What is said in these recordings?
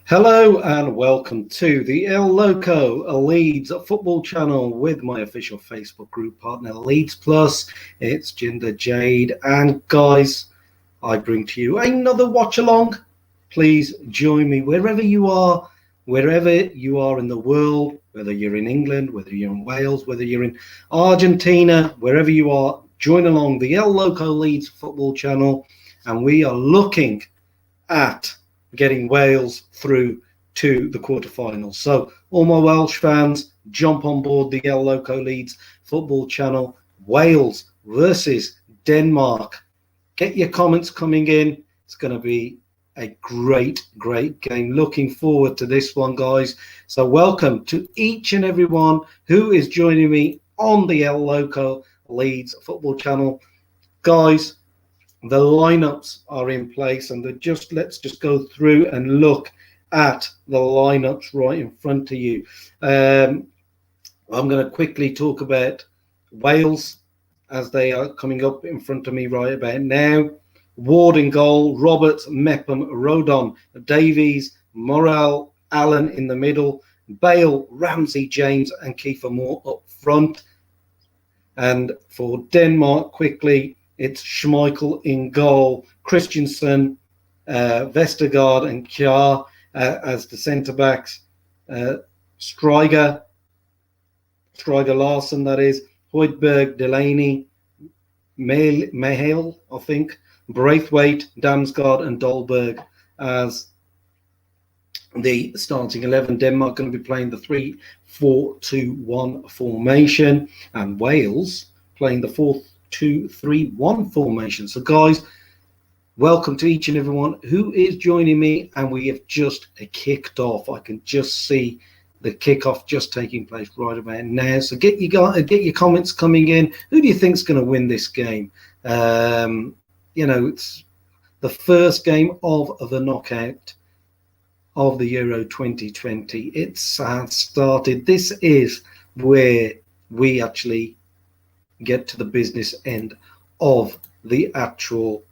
Hello and welcome to the Loco, a Leeds football channel with my official Facebook group partner Leeds Plus. It's Jinder, Jade, and guys, I bring to you another watch along. Please join me wherever you are in the world, whether you're in England, whether you're in Wales, whether you're in Argentina, wherever you are, join along the Loco Leeds football channel, and we are looking at getting Wales through to the quarterfinals. So all my Welsh fans, jump on board the Loco Leeds football channel. Wales versus Denmark. Get your comments coming in. It's going to be a great game. Looking forward to this one, guys. So welcome to each and everyone who is joining me on the Loco Leeds football channel. Guys, the lineups are in place, and let's just go through and look at the lineups right in front of you. I'm going to quickly talk about Wales as they are coming up in front of me right about now. Ward in goal, Roberts, Mepham, Rodon, Davies, Morrell, Allen in the middle, Bale, Ramsey, James, and Kiefer Moore up front. And for Denmark, quickly, it's Schmeichel in goal, Christensen, Vestergaard and Kjær as the centre-backs, Striger Larsen, that is, Højbjerg, Delaney, Mahale, I think, Braithwaite, Damsgaard and Dolberg as the starting 11. Denmark going to be playing the 3-4-2-1 formation, and Wales playing the 4-2-3-1 formation. So guys, welcome to each and everyone who is joining me, and we have just kicked off. I can just see the kickoff just taking place right about now. So get your comments coming in. Who do you think is going to win this game? It's the first game of the knockout of the Euro 2020. It's started. This is where we actually get to the business end of the actual.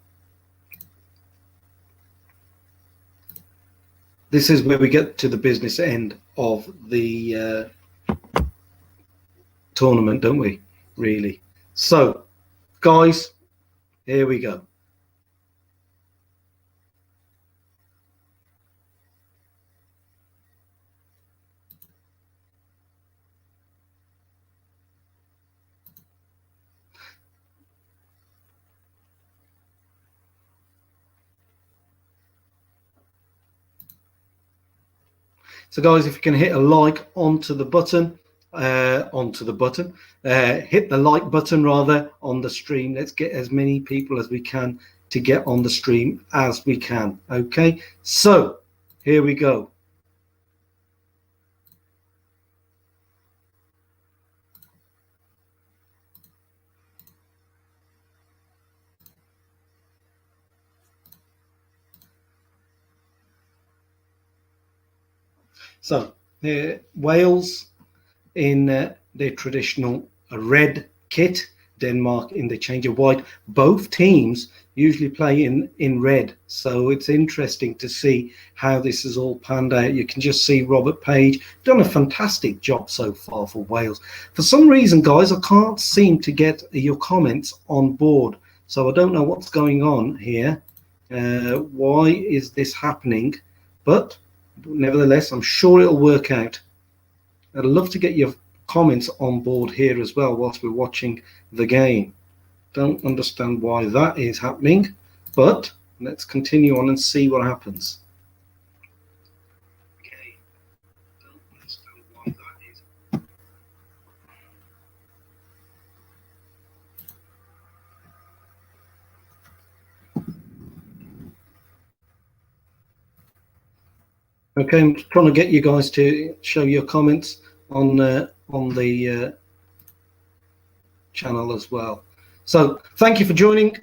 This is where we get to the business end of the tournament, don't we? Really. So, guys, here we go. So guys, if you can hit a like onto the button, hit the like button rather on the stream. Let's get as many people as we can to get on the stream as we can. Okay, so here we go. So Wales in their traditional red kit, Denmark in the change of white. Both teams usually play in red, so it's interesting to see how this is all panned out. You can just see Robert Page done a fantastic job so far for Wales. For some reason, guys, I can't seem to get your comments on board, so I don't know what's going on here. Why is this happening? But nevertheless, I'm sure it'll work out. I'd love to get your comments on board here as well whilst we're watching the game. Don't understand why that is happening, but let's continue on and see what happens. Okay. Don't understand why that is. Okay, I'm trying to get you guys to show your comments on the channel as well. So thank you for joining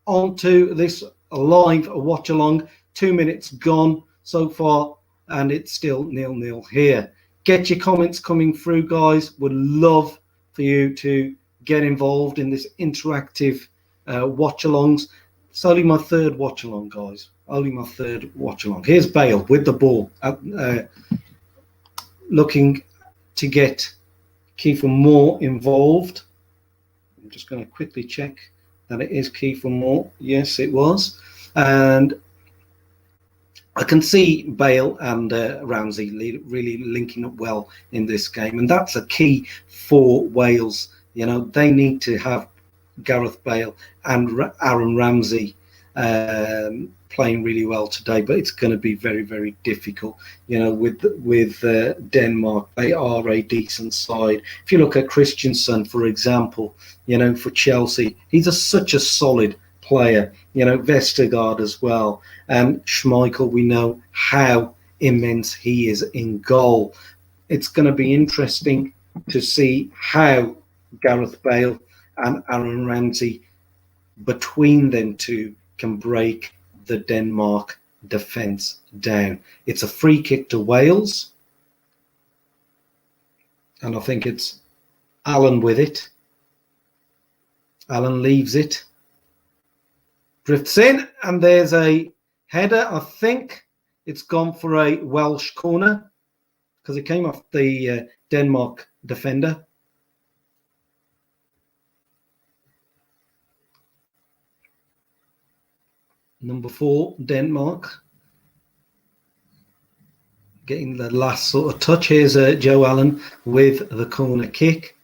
on to this live watch along. 2 minutes gone so far, and it's still 0-0 here. Get your comments coming through, guys. Would love for you to get involved in this interactive watch alongs. It's only my third watch along, guys. only my third watch along. Here's Bale with the ball, looking to get Kiefer Moore involved. I'm just going to quickly check that it is Kiefer Moore. Yes, it was. And I can see Bale and Ramsey really linking up well in this game. And that's a key for Wales. You know, they need to have Gareth Bale and Aaron Ramsey playing really well today, but it's going to be very, very difficult. You know, with Denmark, they are a decent side. If you look at Christensen, for example, you know, for Chelsea, he's such a solid player. You know, Vestergaard as well, and Schmeichel. We know how immense he is in goal. It's going to be interesting to see how Gareth Bale and Aaron Ramsey, between them two, can break the Denmark defence down. It's a free kick to Wales, and I think it's Allen with it. Allen leaves it, drifts in, and there's a header. I think it's gone for a Welsh corner because it came off the Denmark defender. Number 4, Denmark, getting the last sort of touch. Here's Joe Allen with the corner kick.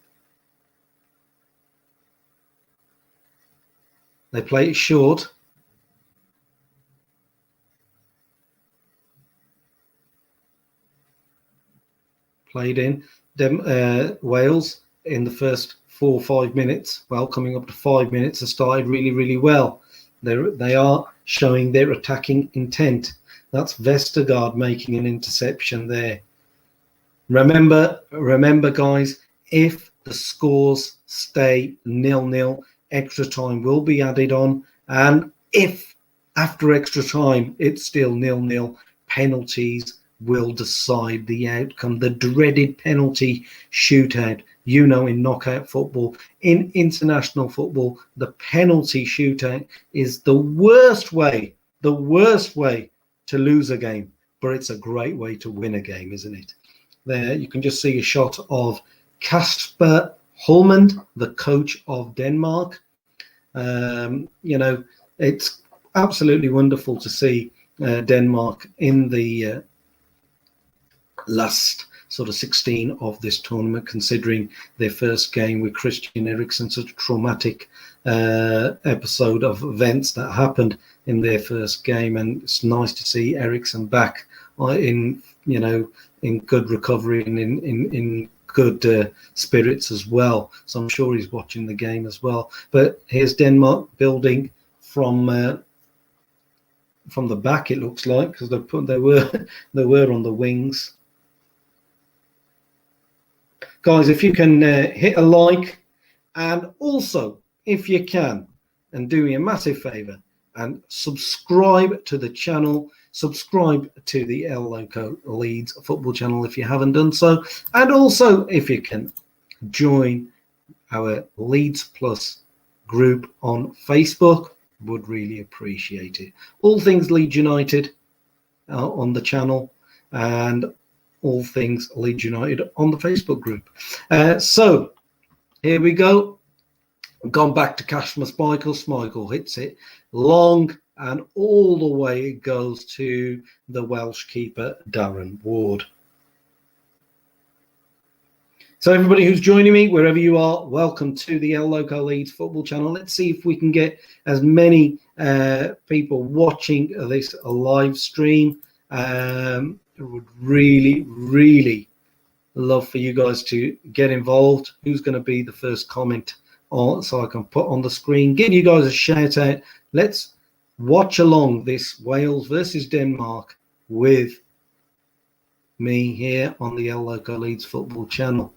They play it short. Played in. Wales in the first 4 or 5 minutes, well, coming up to 5 minutes, have started really, really well. They are showing their attacking intent. That's Vestergaard making an interception there. Remember, guys, if the scores stay 0-0, extra time will be added on. And if after extra time it's still 0-0, penalties will decide the outcome. The dreaded penalty shootout. You know, in knockout football, in international football, the penalty shootout is the worst way to lose a game, but it's a great way to win a game, isn't it? There you can just see a shot of Kasper Holmand, the coach of Denmark. You know, it's absolutely wonderful to see Denmark in the last sort of 16 of this tournament, considering their first game with Christian Eriksen, such a traumatic episode of events that happened in their first game. And it's nice to see Eriksen back in, you know, in good recovery and in good spirits as well. So I'm sure he's watching the game as well. But here's Denmark building from the back, it looks like, because they were on the wings. Guys, if you can hit a like, and also, if you can, and do me a massive favor, and subscribe to the channel, subscribe to the El Loco Leeds football channel if you haven't done so, and also, if you can, join our Leeds Plus group on Facebook, would really appreciate it. All things Leeds United on the channel, and all things Leeds United on the Facebook group. So here we go. Gone back to Kasper Schmeichel. Schmeichel hits it long, and all the way it goes to the Welsh keeper, Darren Ward. So everybody who's joining me, wherever you are, welcome to the El Loco Leeds football channel. Let's see if we can get as many people watching this live stream. Would really love for you guys to get involved. Who's going to be the first comment on, so I can put on the screen, give you guys a shout out. Let's watch along this Wales versus Denmark with me here on the El Loco Leeds football channel.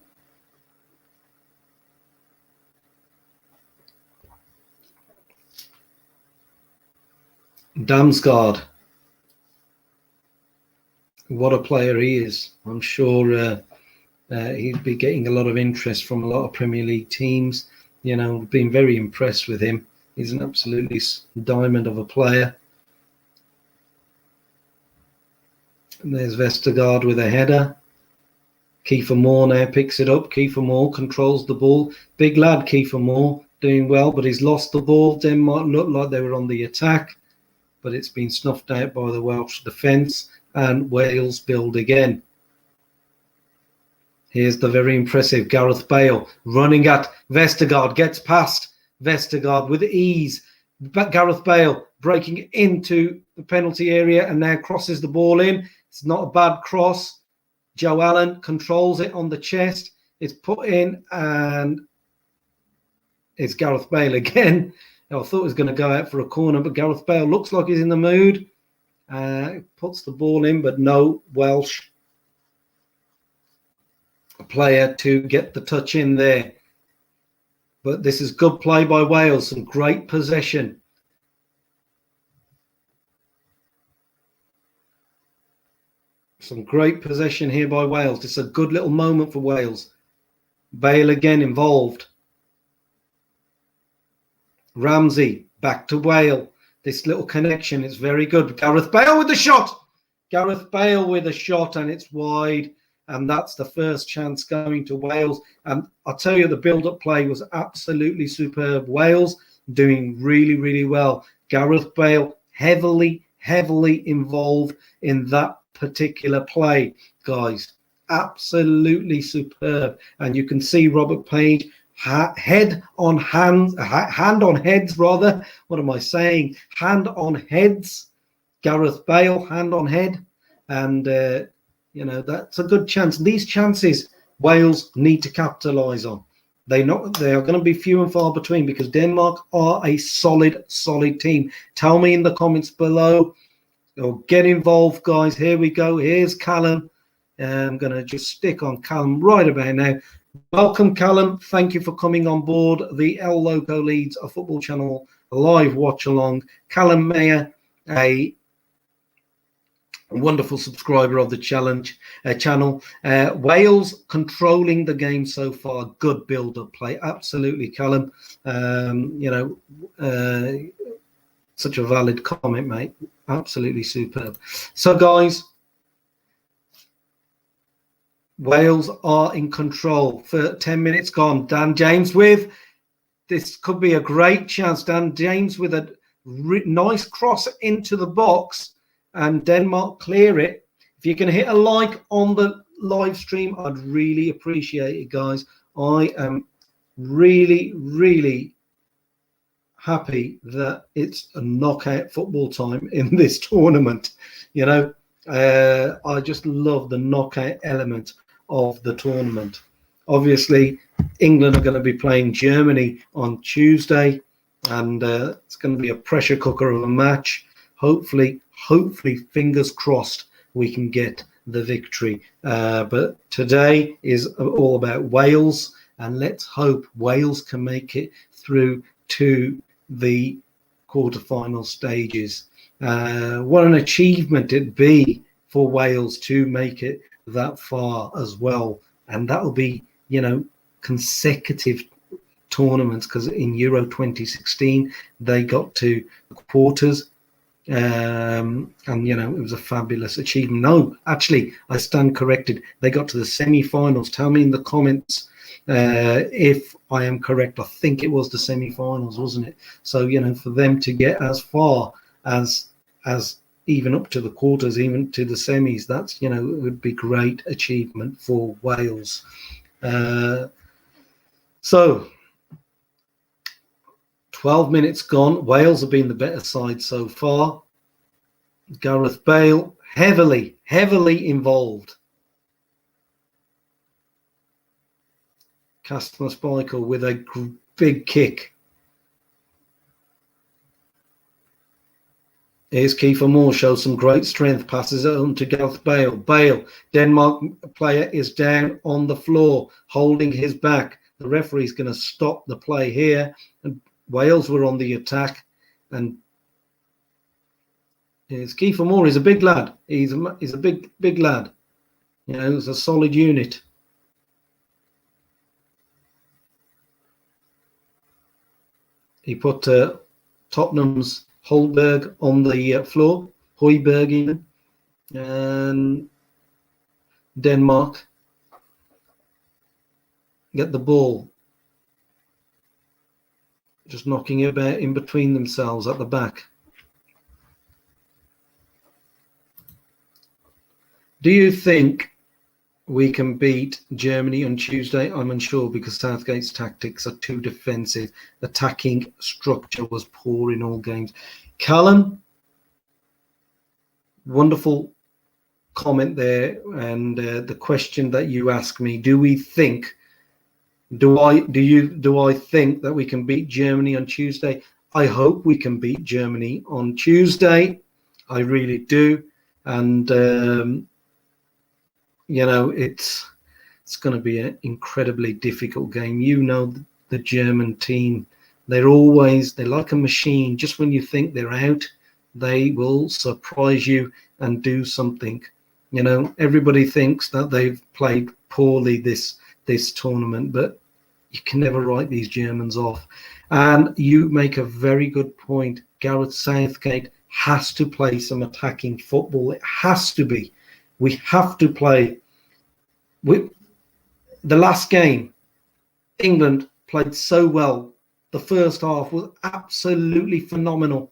Damsgaard, what a player he is. I'm sure he'd be getting a lot of interest from a lot of Premier League teams. You know, been very impressed with him. He's an absolutely diamond of a player. And there's Vestergaard with a header. Kiefer Moore now picks it up. Kiefer Moore controls the ball. Big lad, Kiefer Moore, doing well, but he's lost the ball. Denmark looked like they were on the attack, but it's been snuffed out by the Welsh defence, and Wales build again. Here's the very impressive Gareth Bale running at Vestergaard, gets past Vestergaard with ease. But Gareth Bale breaking into the penalty area and now crosses the ball in. It's not a bad cross. Joe Allen controls it on the chest. It's put in, and it's Gareth Bale again. I thought it was going to go out for a corner, but Gareth Bale looks like he's in the mood. Puts the ball in, but no Welsh player to get the touch in there. But this is good play by Wales, some great possession. Some great possession here by Wales. It's a good little moment for Wales. Bale again involved. Ramsey back to Bale. This little connection is very good. Gareth Bale with the shot. Gareth Bale with a shot, and it's wide. And that's the first chance going to Wales. And I'll tell you, the build-up play was absolutely superb. Wales doing really, really well. Gareth Bale heavily involved in that particular play, guys. Absolutely superb. And you can see Robert Page hand on heads, rather. What am I saying? Hand on heads. Gareth Bale, hand on head. And that's a good chance. These chances Wales need to capitalise on. They are going to be few and far between, because Denmark are a solid team. Tell me in the comments below, or get involved, guys. Here we go. Here's Callum. I'm going to just stick on Callum right about now. Welcome, Callum. Thank you for coming on board the El Loco Leeds, a football channel live watch along. Callum Mayer, a wonderful subscriber of the channel. Wales controlling the game so far. Good build-up play. Absolutely, Callum. Such a valid comment, mate. Absolutely superb. So, guys, Wales are in control for 10 minutes gone. Dan James this could be a great chance. Dan James with a nice cross into the box, and Denmark clear it. If you can hit a like on the live stream, I'd really appreciate it, guys. I am really happy that it's a knockout football time in this tournament. I just love the knockout element of the tournament. Obviously, England are going to be playing Germany on Tuesday, and it's going to be a pressure cooker of a match. Hopefully, fingers crossed, we can get the victory. But today is all about Wales, and let's hope Wales can make it through to the quarterfinal stages. What an achievement it'd be for Wales to make it that far as well. And that will be, consecutive tournaments, because in Euro 2016, they got to the quarters. And it was a fabulous achievement. No, actually, I stand corrected. They got to the semi-finals. Tell me in the comments if I am correct. I think it was the semi-finals, wasn't it? So for them to get as far as even up to the quarters, even to the semis, that's it would be great achievement for Wales. So 12 minutes gone. Wales have been the better side so far. Gareth Bale heavily involved. Kasper Schmeichel with a big kick. Here's Kiefer Moore, shows some great strength, passes it on to Gareth Bale. Bale, Denmark player, is down on the floor, holding his back. The referee's going to stop the play here. And Wales were on the attack. And here's Kiefer Moore. He's a big lad. He's a big lad. He's a solid unit. He put Tottenham's Holberg on the floor. Højbjerg even. And Denmark get the ball, just knocking it about in between themselves at the back. Do you think we can beat Germany on Tuesday? I'm unsure because Southgate's tactics are too defensive. Attacking structure was poor in all games. Callum, wonderful comment there. And the question that you asked me, do I think that we can beat Germany on Tuesday? I hope we can beat Germany on Tuesday. I really do. And it's going to be an incredibly difficult game. The German team, they're like a machine. Just when you think they're out, they will surprise you and do something. Everybody thinks that they've played poorly this tournament, but you can never write these Germans off. And you make a very good point. Gareth Southgate has to play some attacking football. It has to be. We have to play. The last game, England played so well. The first half was absolutely phenomenal.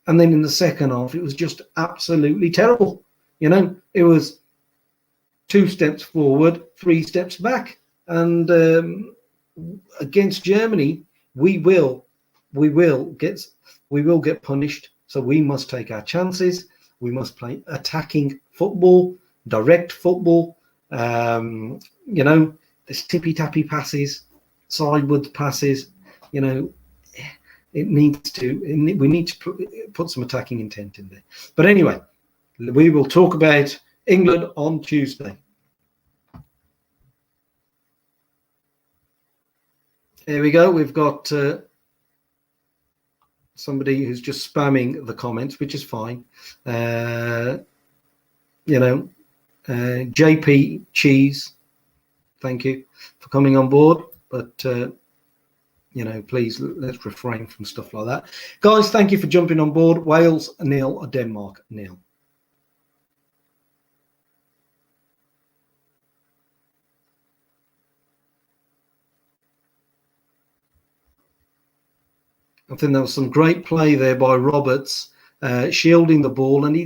And then in the second half, it was just absolutely terrible. It was 2 steps forward, 3 steps back. And against Germany, we will get punished. So we must take our chances. We must play attacking football, direct football. There's tippy-tappy passes, sideways passes. We need to put some attacking intent in there. But anyway, we will talk about England on Tuesday. Here we go. We've got somebody who's just spamming the comments, which is fine. JP Cheese, thank you for coming on board. But, please, let's refrain from stuff like that. Guys, thank you for jumping on board. Wales 0, Denmark 0. I think there was some great play there by Roberts, shielding the ball, and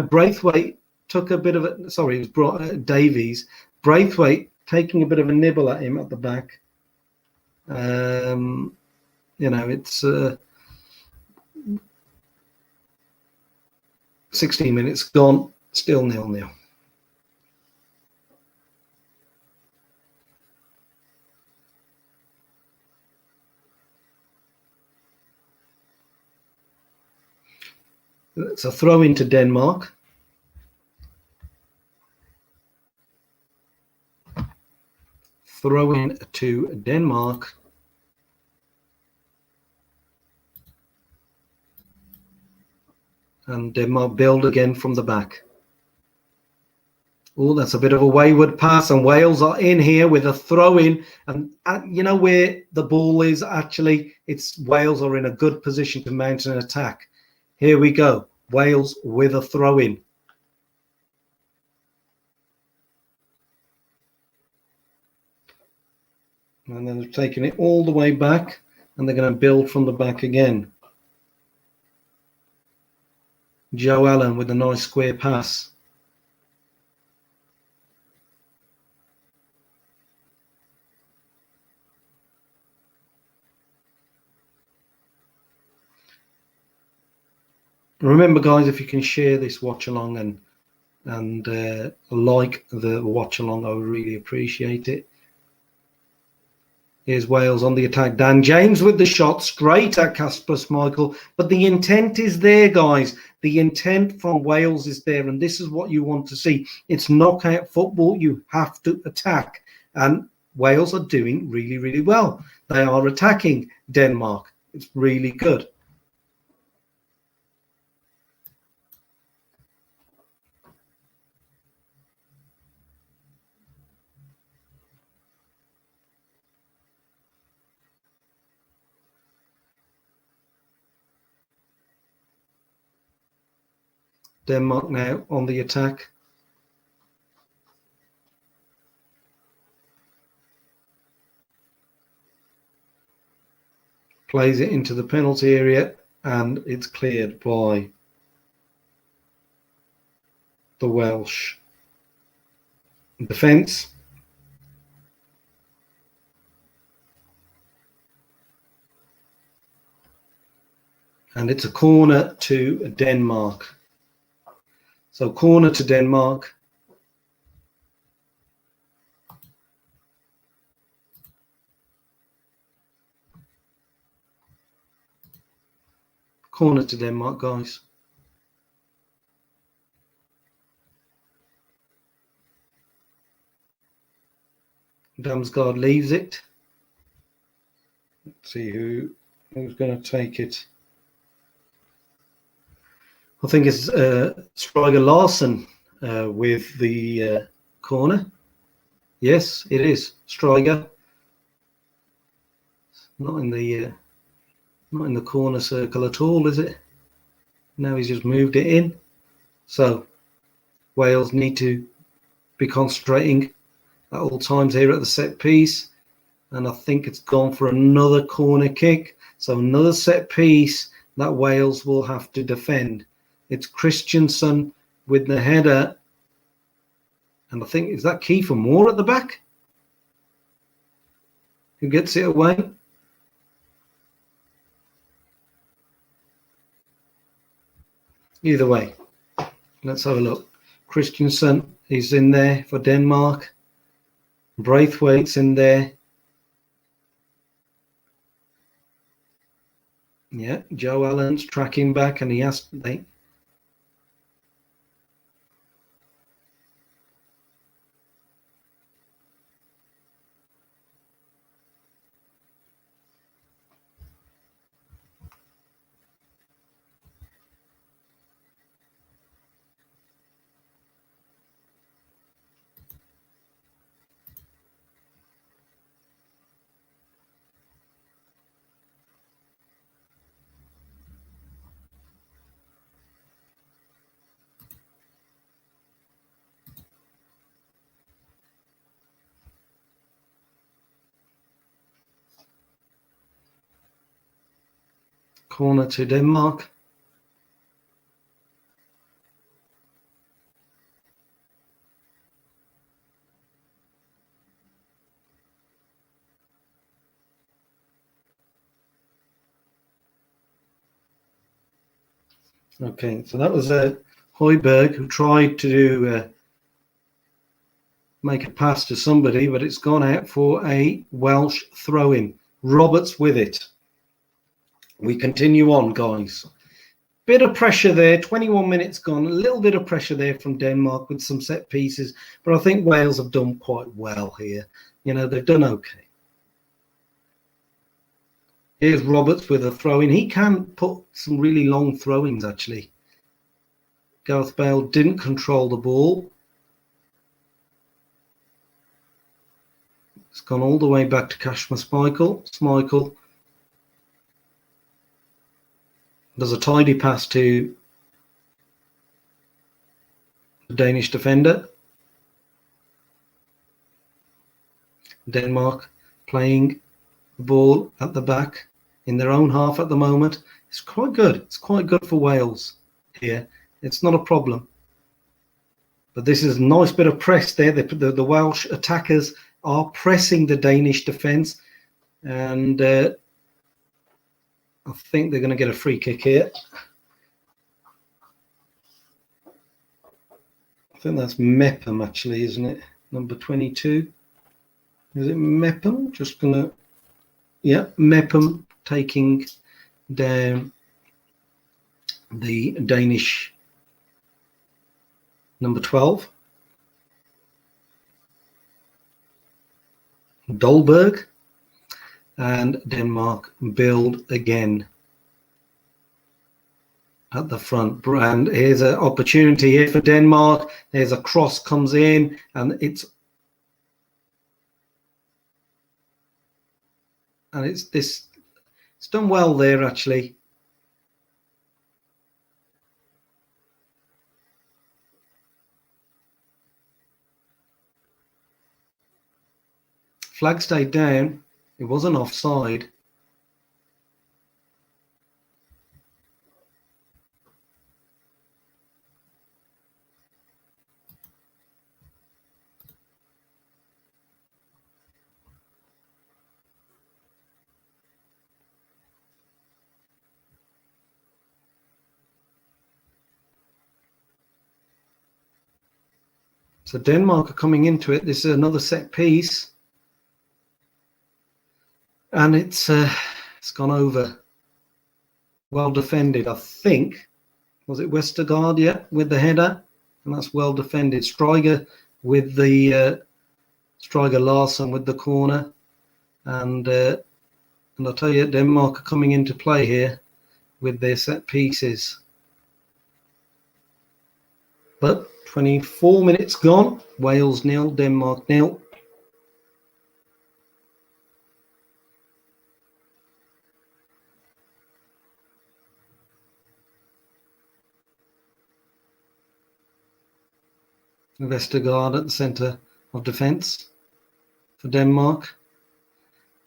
Braithwaite took a bit of it. Sorry, it was Davies. Braithwaite taking a bit of a nibble at him at the back. It's 16 minutes gone, still 0-0. It's a throw into Denmark. Throw in to Denmark. And Denmark build again from the back. Oh, that's a bit of a wayward pass, and Wales are in here with a throw-in. And where the ball is actually, Wales are in a good position to mount an attack. Here we go. Wales with a throw-in. And then they're taking it all the way back, and they're going to build from the back again. Joe Allen with a nice square pass. Remember, guys, if you can share this watch along and like the watch along, I would really appreciate it. Here's Wales on the attack. Dan James with the shot straight at Kasper Schmeichel. But the intent is there, guys. The intent from Wales is there, and this is what you want to see. It's knockout football. You have to attack. And Wales are doing really, really well. They are attacking Denmark. It's really good. Denmark now on the attack. Plays it into the penalty area, and it's cleared by the Welsh defence. And it's a corner to Denmark. So corner to Denmark. Corner to Denmark, guys. Damsgaard leaves it. Let's see who's going to take it. I think it's Striger Larsen with the corner. Yes, it is Striger. Not in the corner circle at all, is it? Now he's just moved it in. So Wales need to be concentrating at all times here at the set piece. And I think it's gone for another corner kick. So another set piece that Wales will have to defend. It's Christensen with the header. And I think, is that Kiefer Moore at the back? Who gets it away? Either way, let's have a look. Christensen is in there for Denmark. Braithwaite's in there. Yeah, Joe Allen's tracking back, and he has to. Corner to Denmark. Okay, so that was Højbjerg who tried to make a pass to somebody, but it's gone out for a Welsh throw-in. Roberts with it. We continue on, guys. Bit of pressure there, 21 minutes gone, a little bit of pressure there from Denmark with some set pieces, but I think Wales have done quite well here. You know, they've done okay. Here's Roberts with a throw-in. He can put some really long throw-ins, actually. Gareth Bale didn't control the ball. It's gone all the way back to Kasper Schmeichel. Schmeichel does a tidy pass to the Danish defender. Denmark playing the ball at the back in their own half at the moment. It's quite good. It's quite good for Wales here. It's not a problem. But this is a nice bit of press there. The Welsh attackers are pressing the Danish defence. And I think they're going to get a free kick here. I think that's Mepham, actually, isn't it? Number 22. Is it Mepham? Just going to... Yeah, Mepham taking down the Danish number 12. Dolberg. And Denmark build again at the front. And here's an opportunity here for Denmark. There's a cross comes in, and it's done well there, actually. Flag stayed down. It wasn't offside. So Denmark are coming into it. This is another set piece. And it's gone over. Well defended, I think. Was it Westergaard? Yeah, with the header. And that's well defended. Striger with the Striger Larsen with the corner. And I'll tell you, Denmark are coming into play here with their set pieces. But 24 minutes gone. Wales 0, Denmark 0. Vestergaard at the centre of defence for Denmark.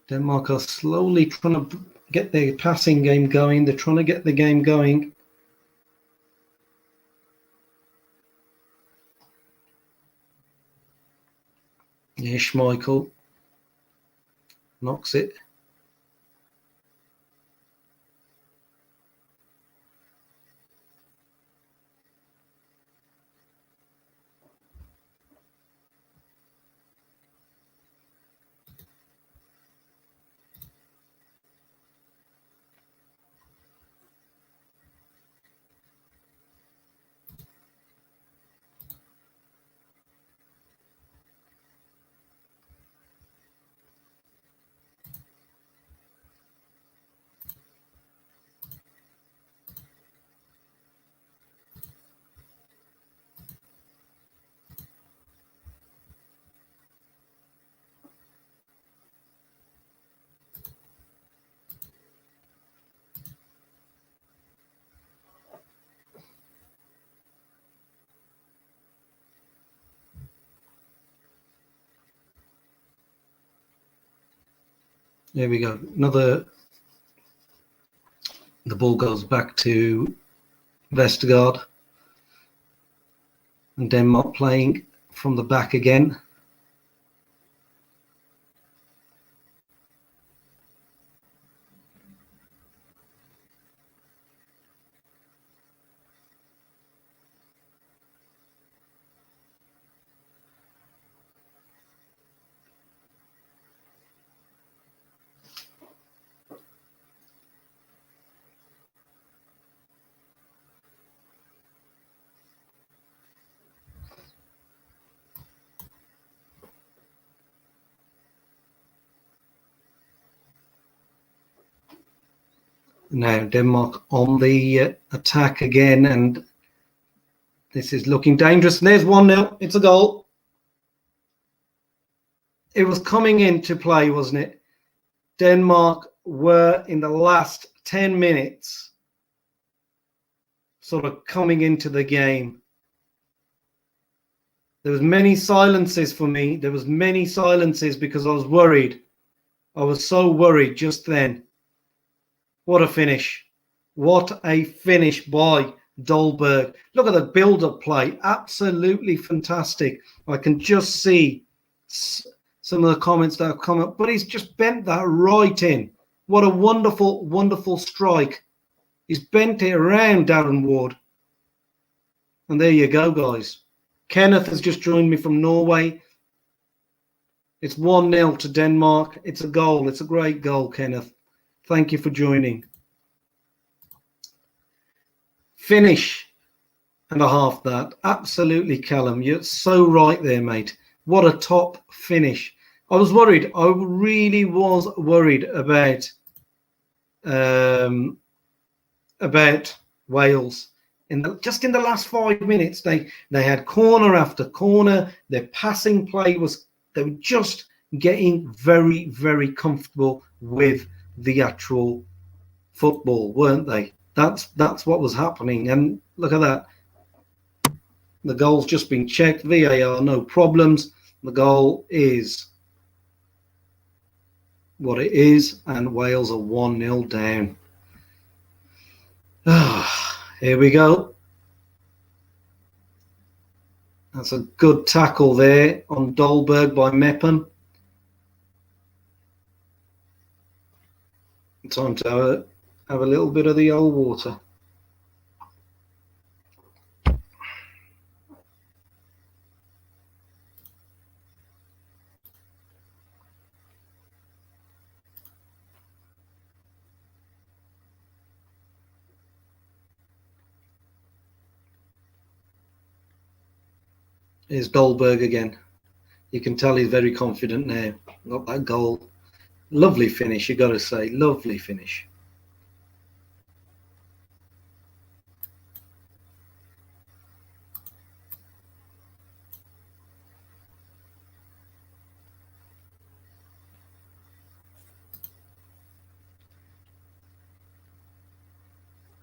Denmark are slowly trying to get their passing game going. They're trying to get the game going. Yeah, Schmeichel knocks it. There we go. The ball goes back to Vestergaard. And Denmark playing from the back again. Now Denmark on the attack again, and this is looking dangerous. And there's 1-0. It's a goal. It was coming into play, wasn't it? Denmark were in the last 10 minutes sort of coming into the game. There was many silences for me. There was many silences because I was worried. I was so worried just then. What a finish. What a finish by Dolberg. Look at the build-up play. Absolutely fantastic. I can just see some of the comments that have come up, but he's just bent that right in. What a wonderful, wonderful strike. He's bent it around, Darren Ward. And there you go, guys. Kenneth has just joined me from Norway. It's 1-0 to Denmark. It's a goal. It's a great goal, Kenneth. Thank you for joining. Finish and a half that. Absolutely, Callum. You're so right there, mate. What a top finish. I was worried. I really was worried about Wales. Just in the last 5 minutes, they had corner after corner. Their passing play they were just getting very, very comfortable with the actual football, weren't they? That's what was happening. And look at that. The goal's just been checked. VAR, no problems. The goal is what it is, and Wales are 1-0 down. Here we go. That's a good tackle there on Dolberg by Mepham. Time to have a little bit of the old water. Here's Dolberg again. You can tell he's very confident now. Got that goal. Lovely finish, you got to say. Lovely finish.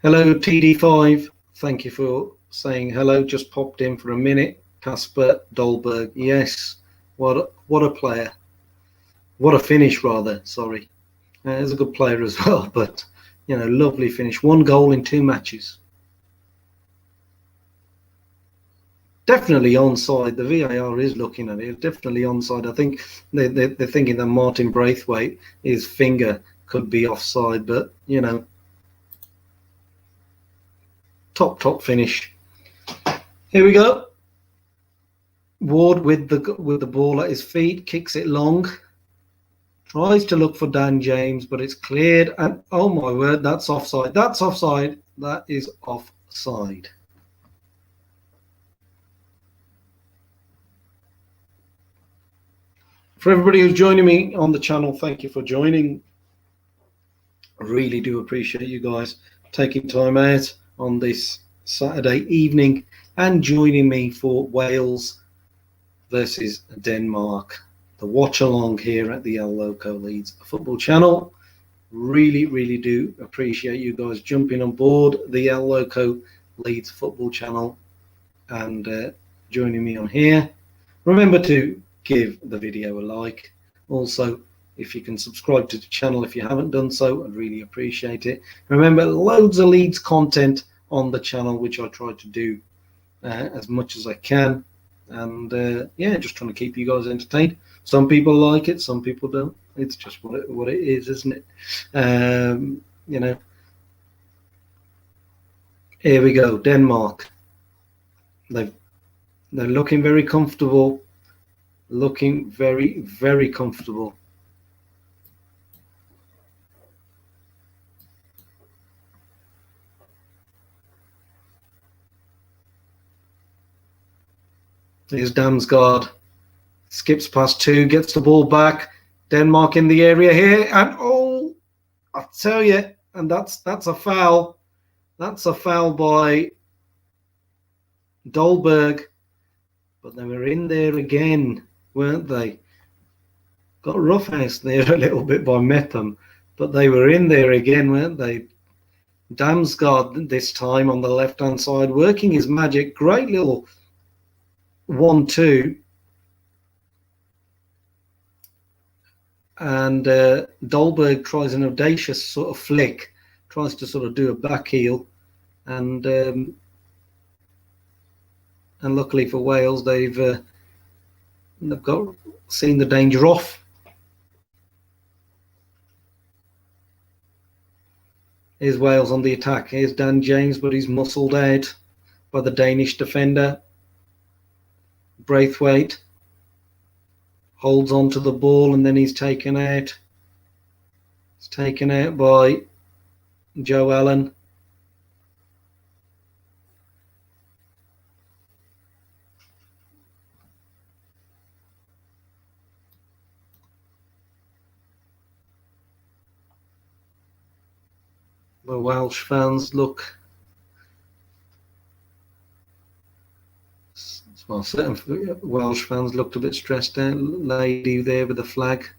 Hello, TD5. Thank you for saying hello. Just popped in for a minute. Kasper Dolberg. Yes. What a player. What a finish, rather. Sorry. He's a good player as well, but, you know, lovely finish. 1 goal in 2 matches. Definitely onside. The VAR is looking at it. Definitely onside. I think they're thinking that Martin Braithwaite, his finger could be offside, but, you know, top finish. Here we go. Ward with the ball at his feet, kicks it long, tries to look for Dan James, but it's cleared, and oh my word, that's offside. That's offside. That is offside. For everybody who's joining me on the channel, thank you for joining. I really do appreciate you guys taking time out on this Saturday evening and joining me for Wales versus Denmark. The watch along here at the El Loco Leeds football channel. Really do appreciate you guys jumping on board the El Loco Leeds football channel and joining me on here. Remember to give the video a like. Also, if you can subscribe to the channel if you haven't done so, I'd really appreciate it. Remember, loads of Leeds content on the channel, which I try to do as much as I can. And yeah, just trying to keep you guys entertained. Some people like it, some people don't. It's just what it is, isn't it? You know. Here we go, Denmark. They're looking very comfortable. Looking very comfortable. Here's Damsgaard. Skips past 2, gets the ball back. Denmark in the area here, and oh, I tell you, and that's a foul. That's a foul by Dolberg, but they were in there again, weren't they? Got roughhoused there a little bit by Mepham, but they were in there again, weren't they? Damsgaard this time on the left-hand side, working his magic. Great little 1-2. And Dolberg tries an audacious sort of flick, tries to sort of do a back heel, and luckily for Wales, they've got seen the danger off. Here's Wales on the attack. Here's Dan James, but he's muscled out by the Danish defender. Braithwaite holds on to the ball, and then he's taken out. It's taken out by Joe Allen. The Welsh fans look... Well, certain Welsh fans looked a bit stressed out. Lady there with the flag.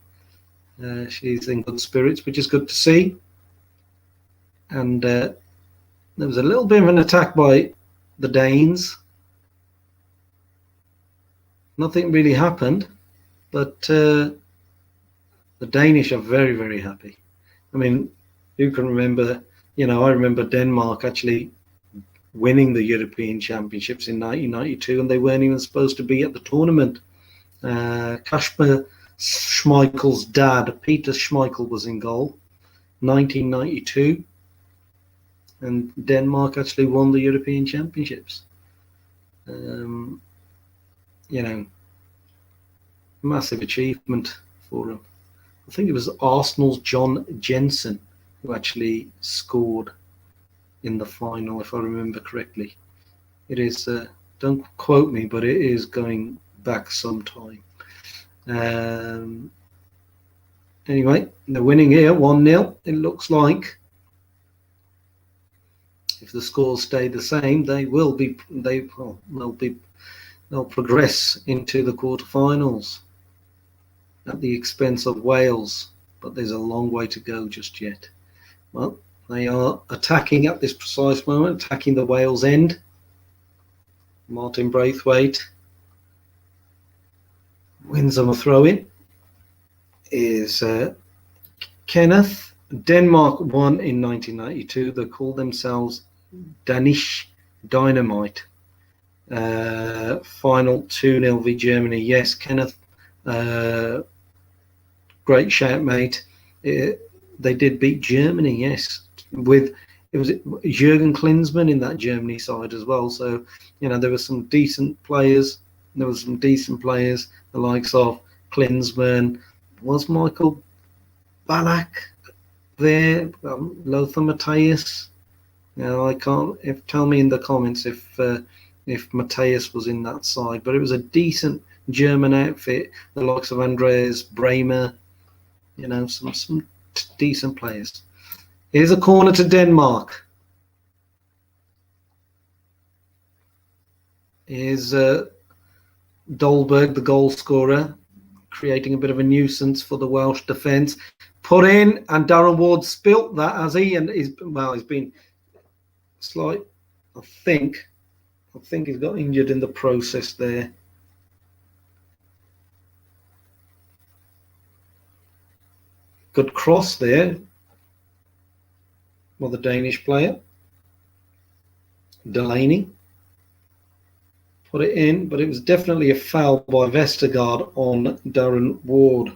She's in good spirits, which is good to see. And there was a little bit of an attack by the Danes. Nothing really happened, but The Danish are very, very happy. I mean, who can remember? I remember Denmark actually winning the European Championships in 1992, and they weren't even supposed to be at the tournament. Kasper Schmeichel's dad, Peter Schmeichel, was in goal, 1992, and Denmark actually won the European Championships. Massive achievement for them. I think it was Arsenal's John Jensen who actually scored in the final, if I remember correctly. It is, don't quote me, but it is going back some time. Anyway, they're winning here 1-0. It looks like if the scores stay the same, they'll progress into the quarterfinals at the expense of Wales, but there's a long way to go just yet. Well, they are attacking at this precise moment, attacking the Wales end. Martin Braithwaite wins on a throw-in. Is Kenneth. Denmark won in 1992. They called themselves Danish Dynamite. Final 2-0 v Germany. Yes, Kenneth. Great shout, mate. They did beat Germany, yes. It was Jürgen Klinsmann in that Germany side as well. So, there were some decent players. The likes of Klinsmann. Was Michael Ballack there? Lothar Matthäus? I can't. Tell me in the comments if Matthäus was in that side. But it was a decent German outfit. The likes of Andreas Bremer. Some decent players. Here's a corner to Denmark. Here's Dolberg, the goal scorer, creating a bit of a nuisance for the Welsh defence. Put in, and Darren Ward spilt that, has he? And he's been slight. I think he's got injured in the process there. Good cross there. Well, the Danish player, Delaney, put it in, but it was definitely a foul by Vestergaard on Darren Ward.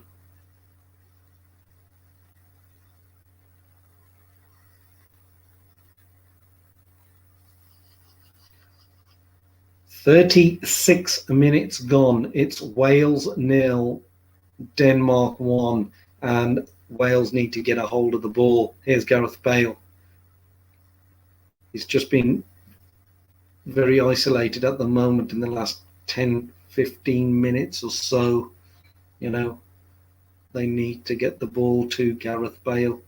"36 minutes gone. It's Wales 0, Denmark 1, and Wales need to get a hold of the ball." Here's Gareth Bale. He's just been very isolated at the moment in the last 10-15 minutes or so. They need to get the ball to Gareth Bale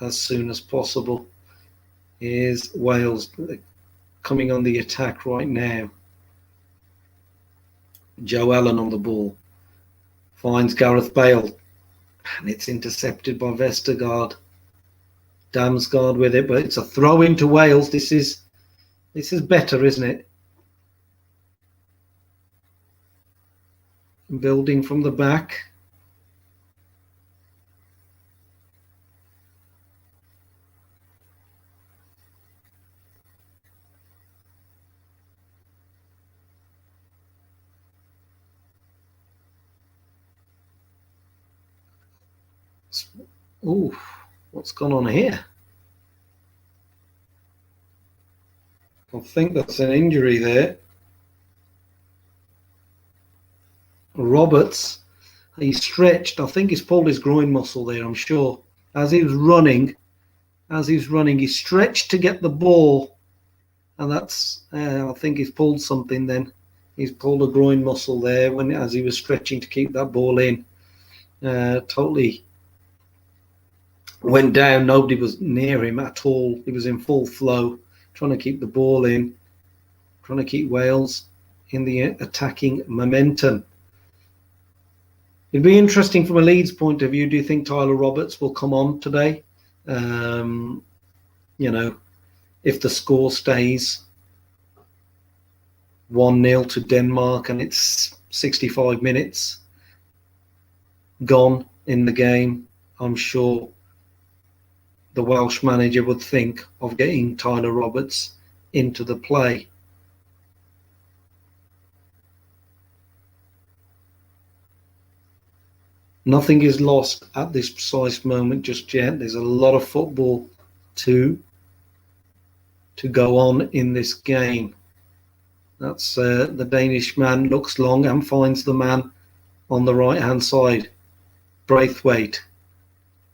as soon as possible. Here's Wales coming on the attack right now. Joe Allen on the ball. Finds Gareth Bale. And it's intercepted by Vestergaard. Damsgaard with it, but it's a throw into Wales. This is better, isn't it? Building from the back. Ooh, what's gone on here? I think that's an injury there. Roberts, he stretched. I think he's pulled his groin muscle there, I'm sure. As he was running, he stretched to get the ball. And that's, I think he's pulled something then. He's pulled a groin muscle there as he was stretching to keep that ball in. Totally went down. Nobody was near him at all. He was in full flow, trying to keep the ball in, trying to keep Wales in the attacking momentum. It'd be interesting from a Leeds point of view. Do you think Tyler Roberts will come on today? If the score stays 1-0 to Denmark and it's 65 minutes gone, in the game, I'm sure the Welsh manager would think of getting Tyler Roberts into the play. Nothing is lost at this precise moment just yet. There's a lot of football to go on in this game. That's the Danish man looks long and finds the man on the right hand side. Braithwaite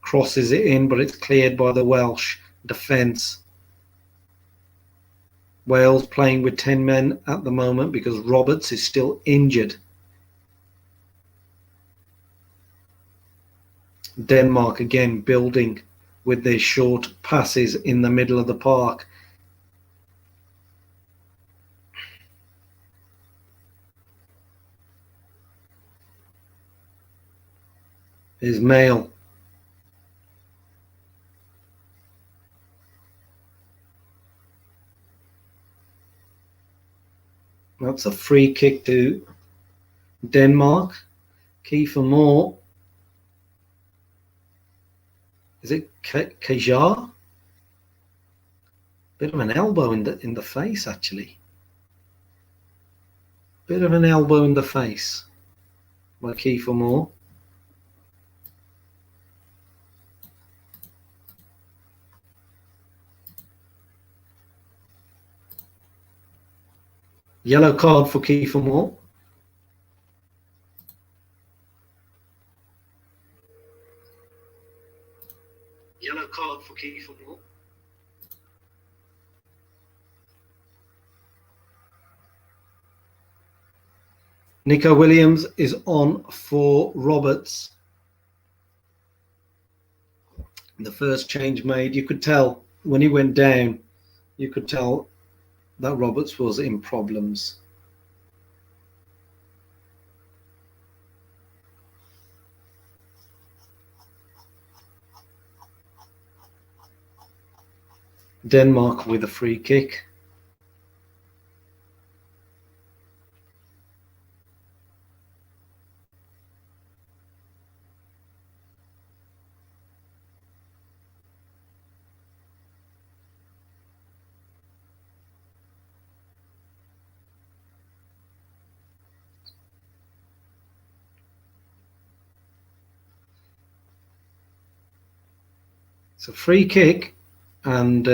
crosses it in, but it's cleared by the Welsh defence. Wales playing with 10 men at the moment because Roberts is still injured. Denmark again building with their short passes in the middle of the park. Is Mail. That's a free kick to Denmark. Kiefer Moore. Is it Kajar? Bit of an elbow in the face, actually. Bit of an elbow in the face by Kiefer Moore. Yellow card for Kiefer Moore. Yellow card for Kiefer Moore. Nico Williams is on for Roberts. The first change made, you could tell when he went down, you could tell that Roberts was in problems. Denmark with a free kick. It's a free kick, and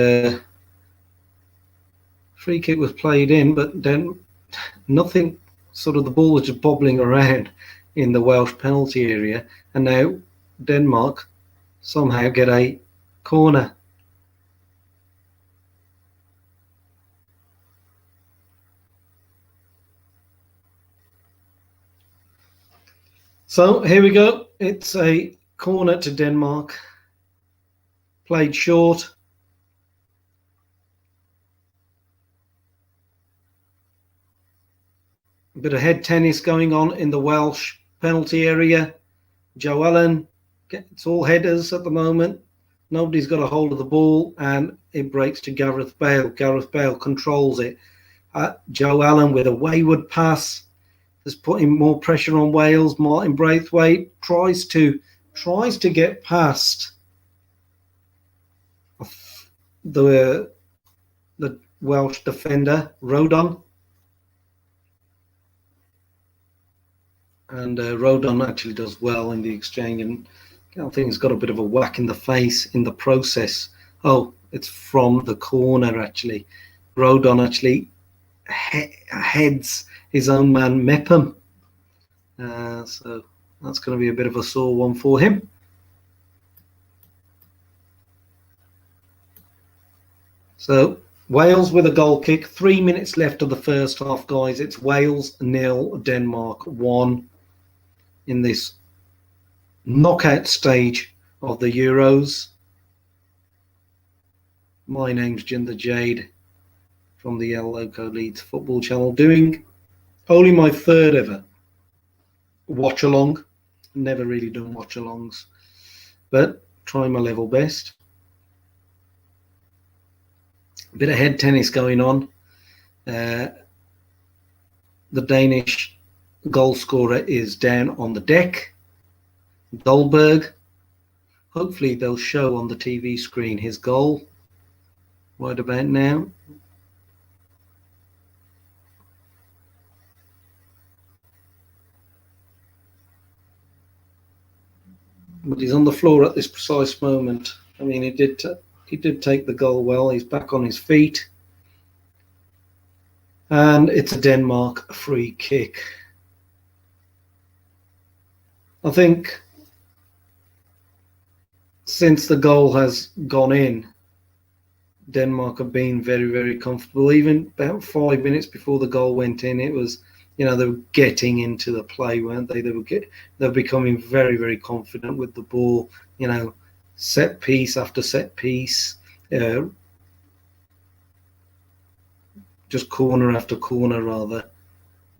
free kick was played in, but then nothing, sort of the ball was just bobbling around in the Welsh penalty area, and now Denmark somehow get a corner. So here we go. It's a corner to Denmark. Played short. A bit of head tennis going on in the Welsh penalty area. Joe Allen, it's all headers at the moment. Nobody's got a hold of the ball, and it breaks to Gareth Bale. Gareth Bale controls it. Joe Allen with a wayward pass is putting more pressure on Wales. Martin Braithwaite tries to get past the Welsh defender, Rodon. And Rodon actually does well in the exchange, and I think he's got a bit of a whack in the face in the process. Oh, it's from the corner, actually. Rodon actually heads his own man, Mepham. So that's going to be a bit of a sore one for him. So Wales with a goal kick. 3 minutes left of the first half, guys. It's Wales 0, Denmark 1 in this knockout stage of the Euros. My name's Jinder Jade from the Loco Leeds Football Channel, doing only my third ever watch along. Never really done watch alongs, but try my level best. A bit of head tennis going on. The Danish goal scorer is down on the deck. Dolberg. Hopefully they'll show on the TV screen his goal right about now. But he's on the floor at this precise moment. I mean, he did take the goal well. He's back on his feet. And it's a Denmark free kick. I think since the goal has gone in, Denmark have been very, very comfortable. Even about 5 minutes before the goal went in, it was, they were getting into the play, weren't they? They were becoming very, very confident with the ball. Set piece after set piece, just corner after corner, rather.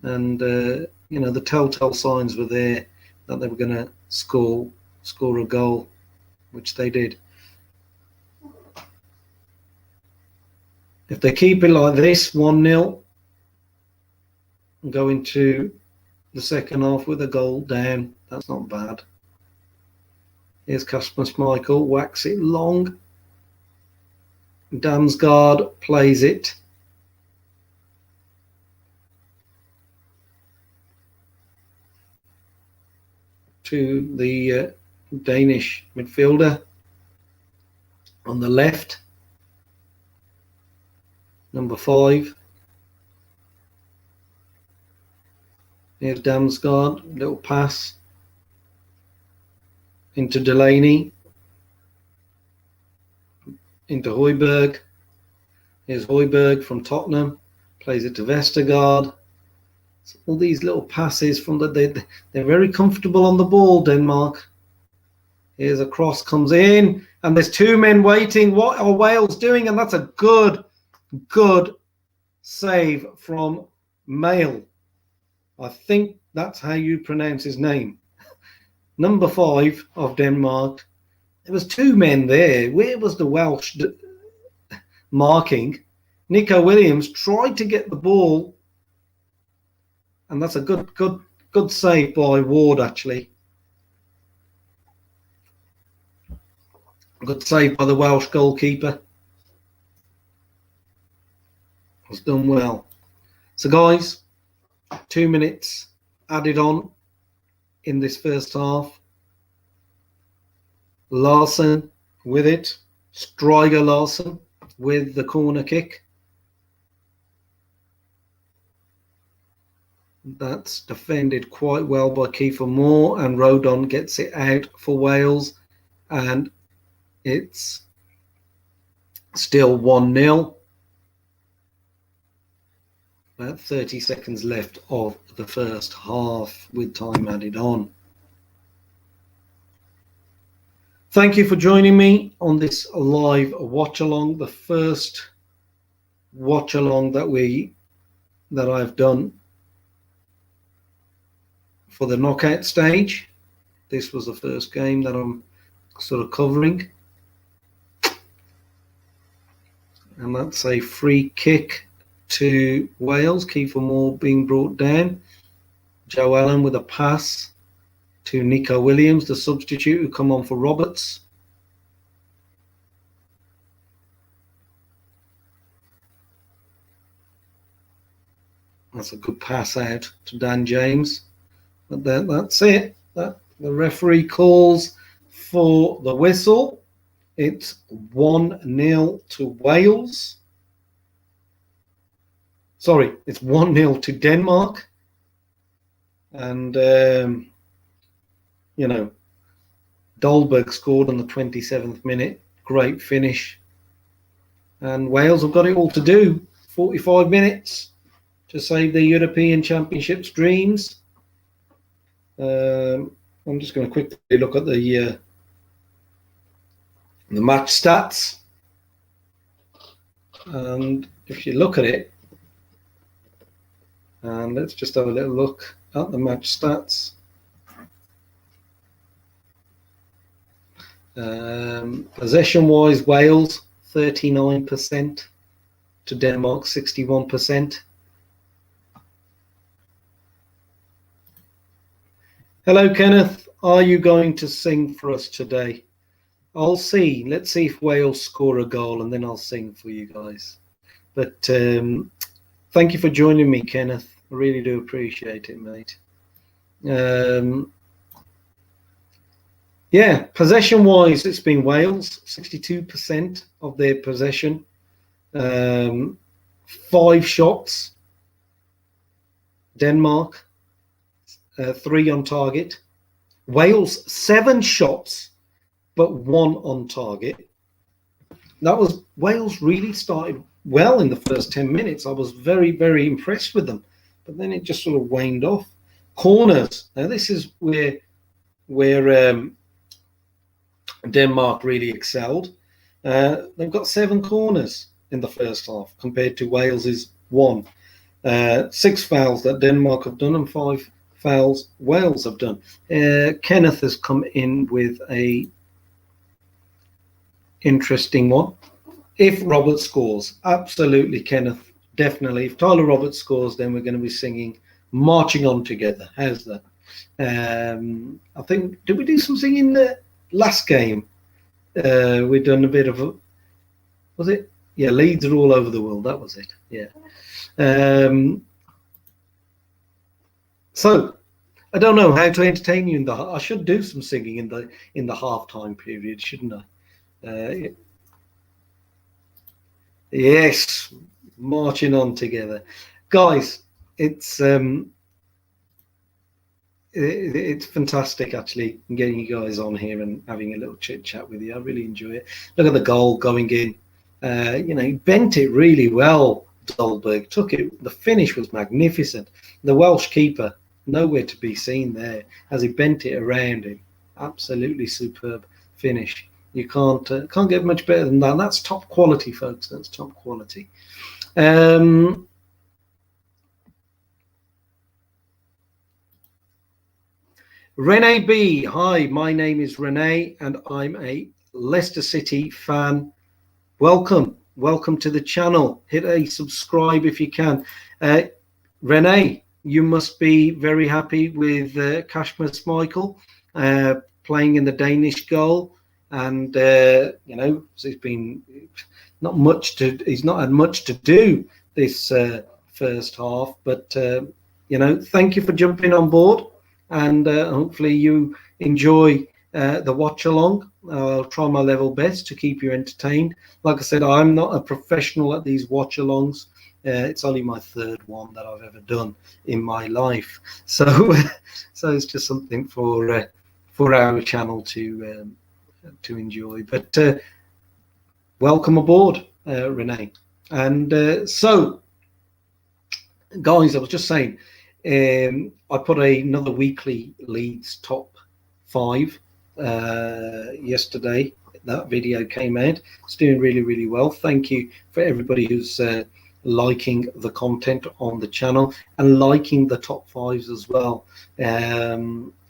And the telltale signs were there that they were going to score a goal, which they did. If they keep it like this, 1-0, and go into the second half with a goal down, that's not bad. Here's Kasper Schmeichel, whacks it long. Damsgaard plays it. To the Danish midfielder on the left, number 5. Here's Damsgaard, little pass into Delaney, into Højbjerg. Here's Højbjerg from Tottenham, plays it to Vestergaard. So all these little passes from they're very comfortable on the ball, Denmark. Here's a cross, comes in, and there's 2 men waiting. What are Wales doing? And that's a good save from Male. I think that's how you pronounce his name. Number 5 of Denmark. There was 2 men there. Where was the Welsh marking? Nico Williams tried to get the ball, and that's a good save by Ward, actually. Good save by the Welsh goalkeeper. It was done well. So, guys, 2 minutes added on in this first half. Larsen with it. Striger Larsen with the corner kick. That's defended quite well by Kiefer Moore, and Rodon gets it out for Wales, and it's still 1-0. About 30 seconds left of the first half with time added on. Thank you for joining me on this live watch along, the first watch along that I've done for the knockout stage. This was the first game that I'm sort of covering. And that's a free kick to Wales. Kiefer Moore being brought down. Joe Allen with a pass to Nico Williams, the substitute, who come on for Roberts. That's a good pass out to Dan James. But that's it. The referee calls for the whistle. It's 1-0 to Wales. Sorry, it's 1-0 to Denmark. And, Dolberg scored on the 27th minute. Great finish. And Wales have got it all to do. 45 minutes to save their European Championships dreams. I'm just going to quickly look at the match stats. And if you look at it, and let's just have a little look at the match stats. Possession-wise, Wales 39% to Denmark 61%. Hello, Kenneth. are you going to sing for us today? I'll see. Let's see if Wales score a goal, and then I'll sing for you guys. But thank you for joining me, Kenneth. I really do appreciate it, mate. Yeah, possession-wise, it's been Wales, 62% of their possession. 5 shots. Denmark, 3 on target. Wales, 7 shots, but 1 on target. That was, Wales really started well in the first 10 minutes. I was very, very impressed with them. But then it just sort of waned off. Corners. Now, this is where Denmark really excelled. They've got 7 corners in the first half compared to Wales's 1. 6 fouls that Denmark have done and 5 fouls Wales have done. Kenneth has come in with a interesting one. If Robert scores, absolutely, Kenneth, definitely. If Tyler Roberts scores, then we're going to be singing "Marching On Together." How's that? I think, did we do some singing the last game? We've done a bit of a, was it? Yeah, Leeds are all over the world. That was it. Yeah. So I don't know how to entertain you in the. I should do some singing in the halftime period, shouldn't I? Yes, marching on together, guys. It's fantastic actually getting you guys on here and having a little chit chat with you. I really enjoy it. Look at the goal going in. He bent it really well. Dolberg took it. The finish was magnificent. The Welsh keeper nowhere to be seen there as he bent it around him. Absolutely superb finish. You can't get much better than that. That's top quality, folks. That's top quality. Renee B. Hi, my name is Renee and I'm a Leicester City fan. Welcome to the channel. Hit a subscribe if you can. Renee, you must be very happy with Kasper Schmeichel playing in the Danish goal, and he's been he's not had much to do this first half, but thank you for jumping on board, and hopefully you enjoy the watch along. I'll try my level best to keep you entertained. Like I said, I'm not a professional at these watch alongs. It's only my 3rd one that I've ever done in my life, so it's just something for our channel to enjoy. But welcome aboard, Renee. And so, guys, I was just saying, I put another weekly Leeds top 5 yesterday. That video came out. It's doing really, really well. Thank you for everybody who's liking the content on the channel and liking the top 5s as well.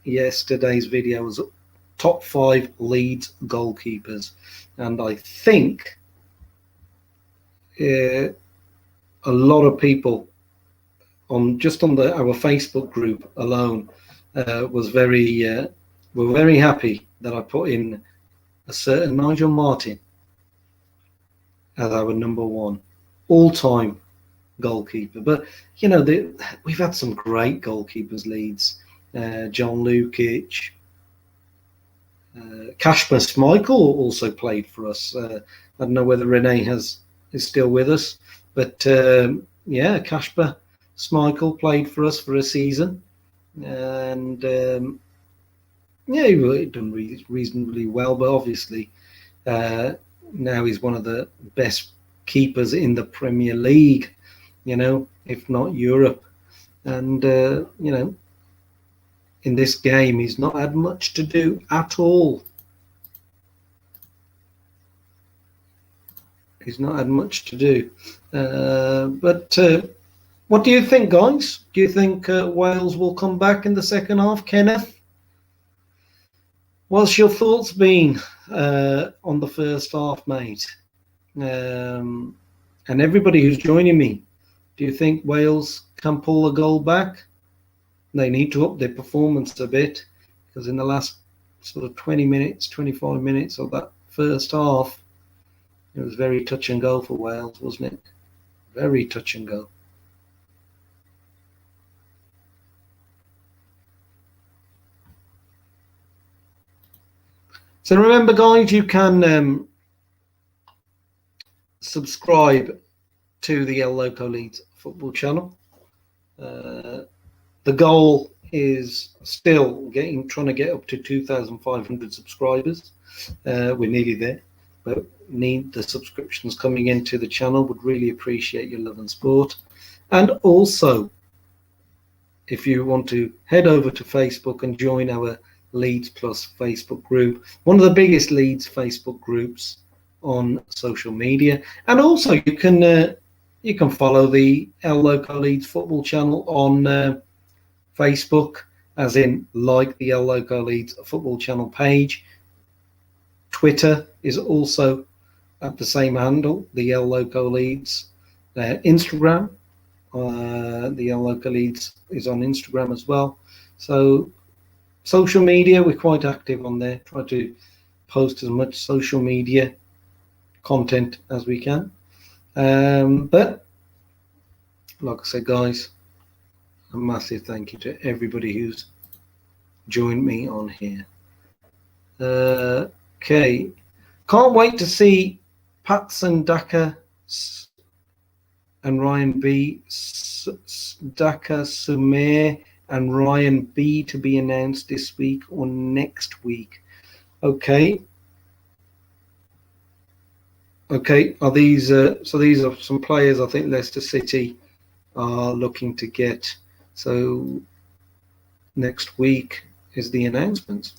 Yesterday's video was top 5 Leeds goalkeepers, and I think a lot of people on our Facebook group alone were very happy that I put in a certain Nigel Martin as our number 1 all-time goalkeeper. But we've had some great goalkeepers, Leeds. John Lukic, Kasper Schmeichel also played for us. I don't know whether Renee is still with us, but Kasper Schmeichel played for us for a season, and he done reasonably well. But obviously, now he's one of the best keepers in the Premier League, if not Europe. And in this game, he's not had much to do at all. He's not had much to do. But what do you think, guys? Do you think Wales will come back in the second half? Kenneth, what's your thoughts been on the first half, mate? And everybody who's joining me, do you think Wales can pull a goal back? They need to up their performance a bit, because in the last sort of 20 minutes, 25 minutes of that first half, it was very touch and go for Wales, wasn't it? Very touch and go. So remember, guys, you can subscribe to the El Loco Leeds football channel. The goal is still trying to get up to 2,500 subscribers. We're nearly there, but need the subscriptions coming into the channel. Would really appreciate your love and support. And also, if you want to head over to Facebook and join our Leeds Plus Facebook group, one of the biggest Leeds Facebook groups on social media. And also you can follow the El Loco Leeds football channel on Facebook, as in like the El Loco Leeds football channel page. Twitter is also at the same handle, the El Loco Leeds. Instagram, the El Loco Leeds is on Instagram as well. So social media, we're quite active on there. Try to post as much social media content as we can. But like I said, guys, a massive thank you to everybody who's joined me on here. Okay, can't wait to see Patson Daka and Ryan B. Daka Sumer and Ryan B to be announced this week or next week. Okay. Okay, are these so these are some players I think Leicester City are looking to get. So next week is the announcement.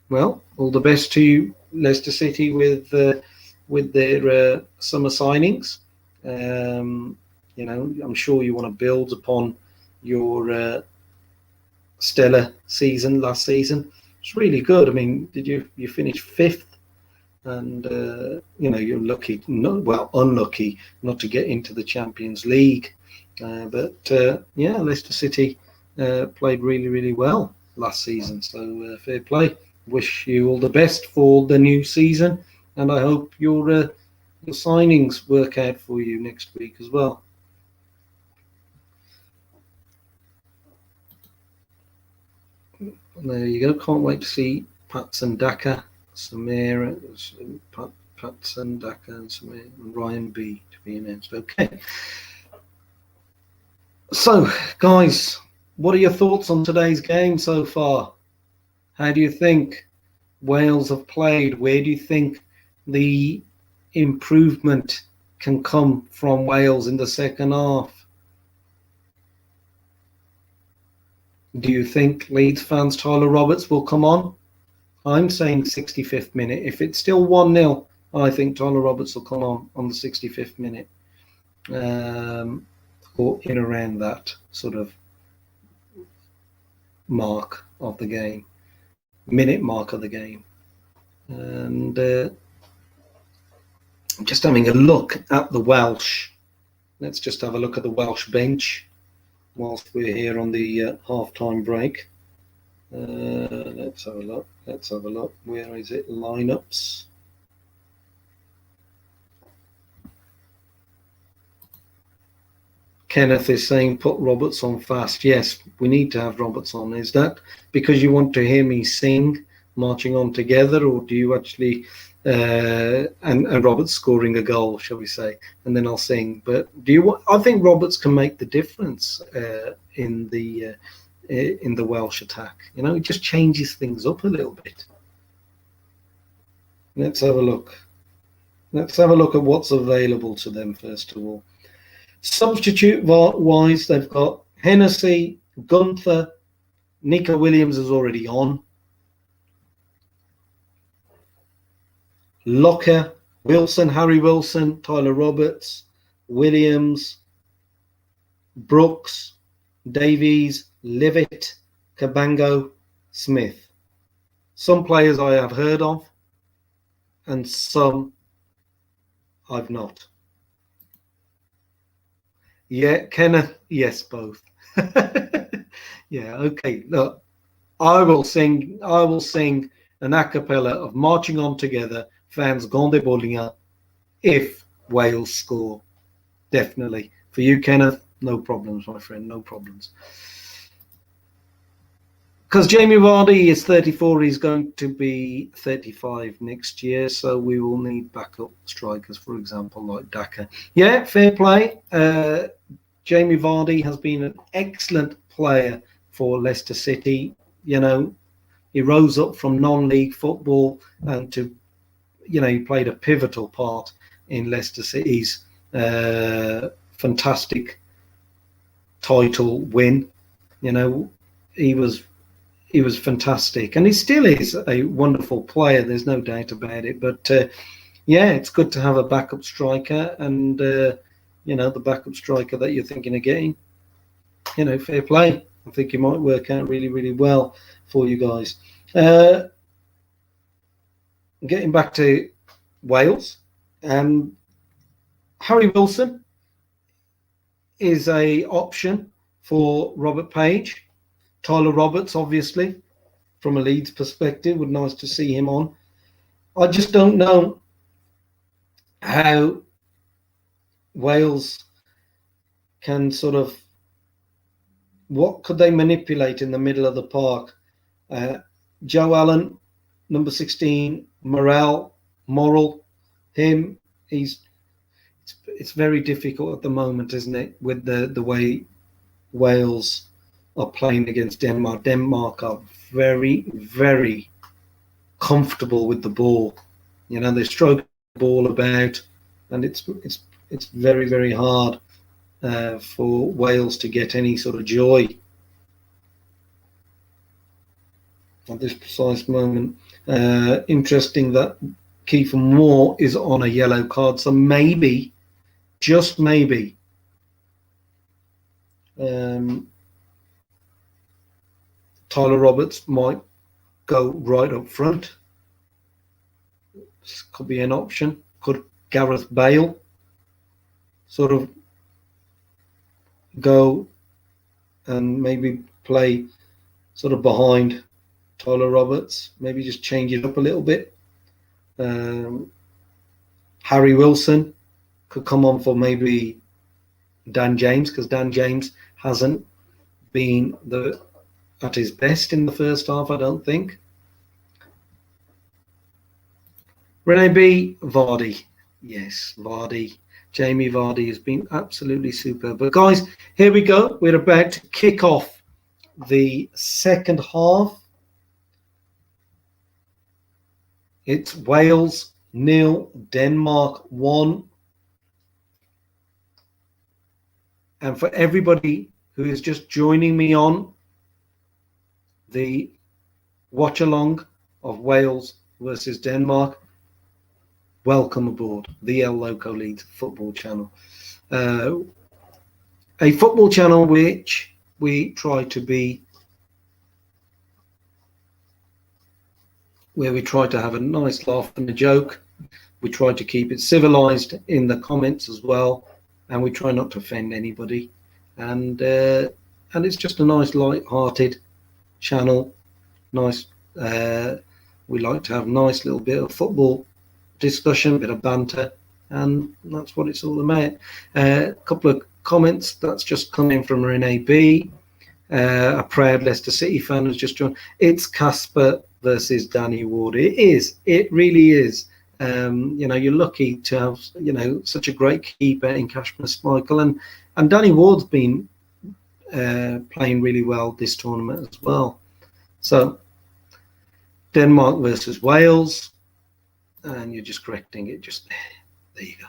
Well, all the best to you, Leicester City, with their summer signings. You know, I'm sure you want to build upon your stellar season last season. It's really good. I mean, you finish fifth? And you know, you're unlucky not to get into the Champions League. But yeah, Leicester City played really, really well last season. So fair play. Wish you all the best for the new season, and I hope your signings work out for you next week as well. There you go. Can't wait to see Patson Daka, Samira, Patson Daka, and Samira, and Ryan B to be announced. Okay. So, guys, what are your thoughts on today's game so far? How do you think Wales have played? Where do you think the improvement can come from Wales in the second half? Do you think Leeds fans, Tyler Roberts, will come on? I'm saying 65th minute. If it's still 1-0, I think Tyler Roberts will come on the 65th minute. Or in around that sort of mark of the game. Minute mark of the game. And I'm just having a look at the Welsh. Let's just have a look at the Welsh bench whilst we're here on the half-time break. Let's have a look. Let's have a look. Where is it? Lineups. Kenneth is saying put Roberts on fast. Yes, we need to have Roberts on. Is that because you want to hear me sing Marching On Together, or do you actually and Roberts scoring a goal, shall we say, and then I'll sing? But do you? I think Roberts can make the difference in the Welsh attack. You know, it just changes things up a little bit. Let's have a look. Let's have a look at what's available to them first of all. Substitute-wise, they've got Hennessy, Gunther, Nico Williams is already on. Loco, Wilson, Harry Wilson, Tyler Roberts, Williams, Brooks, Davies, Levitt, Cabango, Smith. Some players I have heard of and some I've not. Yeah, Kenneth, yes, both. Yeah, okay, look, I will sing an a cappella of Marching On Together, Fans Gonde Bolinga, if Wales score. Definitely. For you, Kenneth, no problems, my friend, no problems. Because Jamie Vardy is 34, he's going to be 35 next year, so we will need backup strikers, for example, like Daka. Yeah, fair play. Jamie Vardy has been an excellent player for Leicester City. You know, he rose up from non-league football and to, you know, he played a pivotal part in Leicester City's fantastic title win. You know, he was fantastic, and he still is a wonderful player. There's no doubt about it. But yeah, it's good to have a backup striker, and you know, the backup striker that you're thinking of getting, you know, fair play. I think it might work out really, really well for you guys. Getting back to Wales, Harry Wilson is a option for Robert Page. Tyler Roberts, obviously, from a Leeds perspective, would nice to see him on. I just don't know how Wales can sort of, what could they manipulate in the middle of the park? Joe Allen, number 16, Morrell, him, it's very difficult at the moment, isn't it, with the way Wales are playing against Denmark. Denmark are very, very comfortable with the ball. You know, they stroke the ball about, and it's very, very hard for Wales to get any sort of joy at this precise moment. Interesting that Kiefer Moore is on a yellow card, so maybe, just maybe, Tyler Roberts might go right up front. This could be an option. Could Gareth Bale sort of go and maybe play sort of behind Tyler Roberts? Maybe just change it up a little bit. Harry Wilson could come on for maybe Dan James, because Dan James hasn't been at his best in the first half, I don't think. Rene B, Vardy. Yes, Vardy. Jamie Vardy has been absolutely superb. But guys, here we go. We're about to kick off the second half. It's Wales 0, Denmark 1. And for everybody who is just joining me on the watch along of Wales versus Denmark, welcome aboard the El Loco Leads football channel. A football channel which we try to be, where we try to have a nice laugh and a joke. We try to keep it civilized in the comments as well, and we try not to offend anybody. And it's just a nice light-hearted channel. Nice. We like to have a nice little bit of football discussion, a bit of banter, and that's what it's all about. A couple of comments that's just coming from Rene B. A proud Leicester City fan has just joined. It's Casper versus Danny Ward. It is. It really is. You know, you're lucky to have, you know, such a great keeper in Kasper Schmeichel, and Danny Ward's been playing really well this tournament as well. So Denmark versus Wales, and you're just correcting it just there. There you go.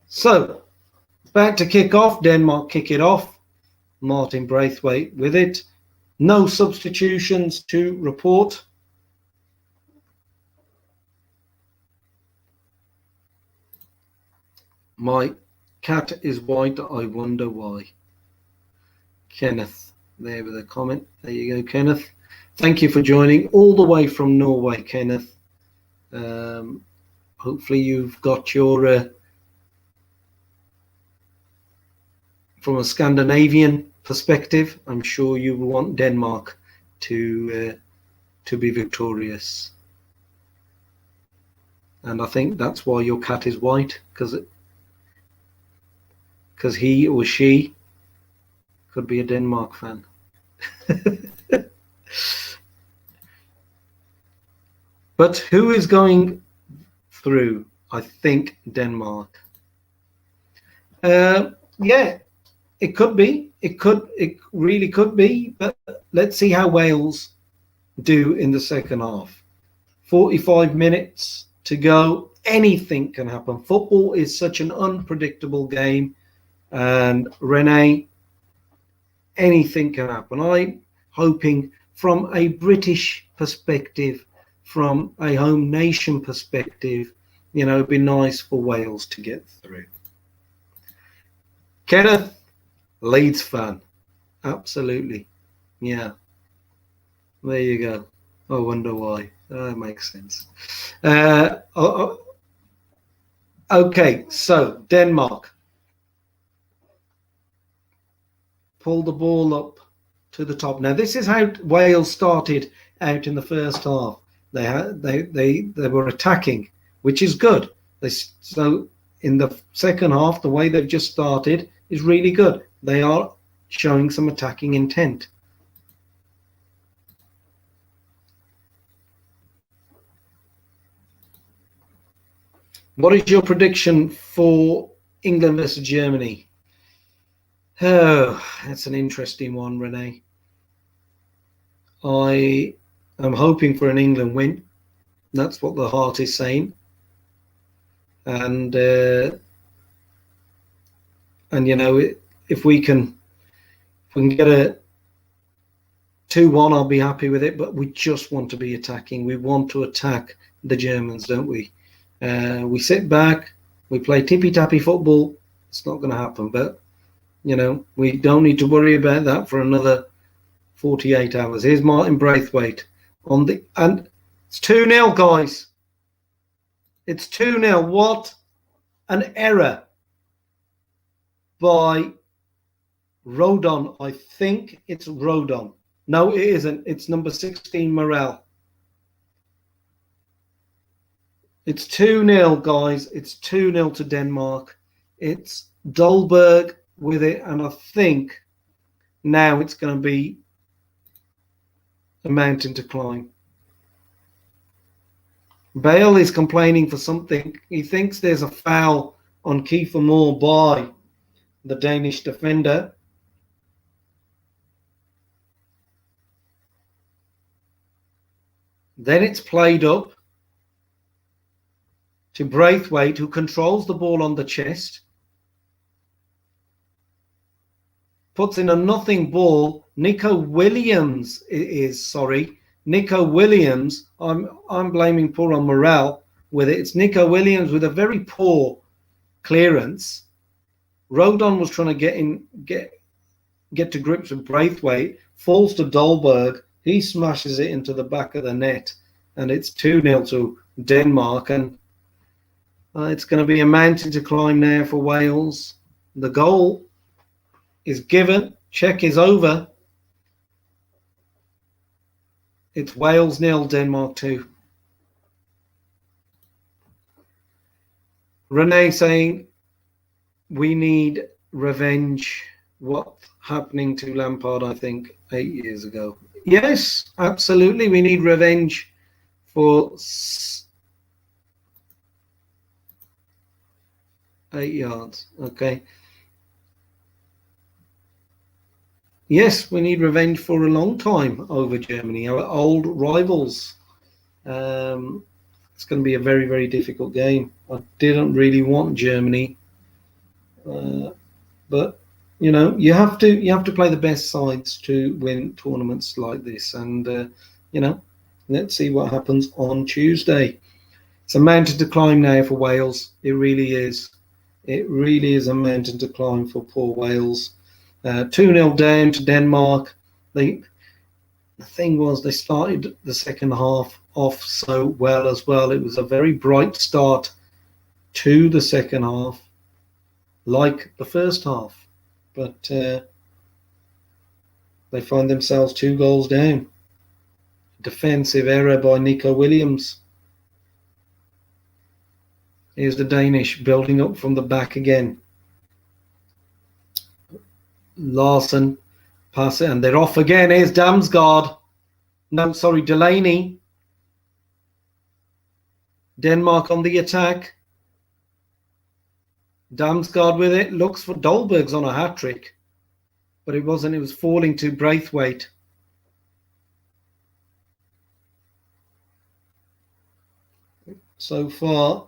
So about to kick off. Denmark kick it off. Martin Braithwaite with it. No substitutions to report. My cat is white, I wonder why. Kenneth, there with a comment. There you go, Kenneth. Thank you for joining all the way from Norway, Kenneth. Hopefully you've got your, from a Scandinavian perspective, I'm sure you want Denmark to be victorious. And I think that's why your cat is white, because he or she could be a Denmark fan. But who is going through? I think Denmark. Yeah, it could be. It really could be. But let's see how Wales do in the second half. 45 minutes to go. Anything can happen. Football is such an unpredictable game. And Renee, anything can happen. I'm hoping from a British perspective, from a home nation perspective, it'd be nice for Wales to get through. Kenneth, Leeds fan. Absolutely. Yeah. There you go. I wonder why. That makes sense. Okay, so Denmark. Pull the ball up to the top. Now, this is how Wales started out in the first half. They were attacking, which is good. So in the second half, the way they've just started is really good. They are showing some attacking intent. What is your prediction for England versus Germany? Oh, that's an interesting one, Renee. I am hoping for an England win. That's what the heart is saying. And if we can get a 2-1, I'll be happy with it. But we just want to be attacking. We want to attack the Germans, don't we? We sit back, we play tippy-tappy football. It's not going to happen. But, we don't need to worry about that for another 48 hours. Here's Martin Braithwaite. And it's 2-0, guys. It's 2-0. What an error by Rodon. I think it's Rodon. No, it isn't. It's number 16, Morel. It's 2-0, guys. It's 2-0 to Denmark. It's Dolberg with it, and I think now it's going to be a mountain to climb. Bale is complaining for something. He thinks there's a foul on Kiefer Moore by the Danish defender. Then it's played up to Braithwaite, who controls the ball on the chest. Puts in a nothing ball. Nico Williams, I'm blaming poor on Morel with it. It's Nico Williams with a very poor clearance. Rodon was trying to get to grips with Braithwaite, falls to Dolberg. He smashes it into the back of the net, and it's 2-0 to Denmark. And it's going to be a mountain to climb now for Wales. The goal is given. Check is over. It's Wales 0, Denmark 2. Renee saying we need revenge. What's happening to Lampard, I think, 8 years ago. Yes, absolutely. We need revenge for 8 yards. Okay. Yes, we need revenge for a long time over Germany, our old rivals. It's going to be a very, very difficult game. I didn't really want Germany, but you have to play the best sides to win tournaments like this. And let's see what happens on Tuesday. It's a mountain to climb now for Wales. It really is. It really is a mountain to climb for poor Wales. 2-0 down to Denmark. The thing was, they started the second half off so well as well. It was a very bright start to the second half, like the first half. But they find themselves 2 goals down. Defensive error by Nico Williams. Here's the Danish building up from the back again. Larsen pass it, and they're off again. Here's Damsgaard. No, sorry, Delaney. Denmark on the attack. Damsgaard with it. Looks for Dolberg's on a hat-trick. But it wasn't. It was falling to Braithwaite. So far,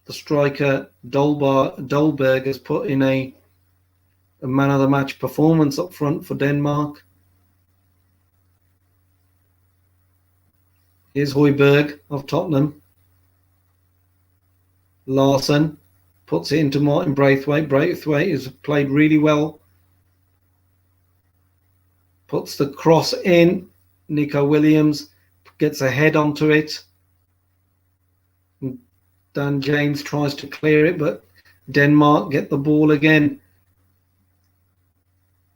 the striker Dolberg has put in a man of the match performance up front for Denmark. Here's Højbjerg of Tottenham. Larsen puts it into Martin Braithwaite. Braithwaite has played really well. Puts the cross in. Nico Williams gets a head onto it. Dan James tries to clear it, but Denmark get the ball again.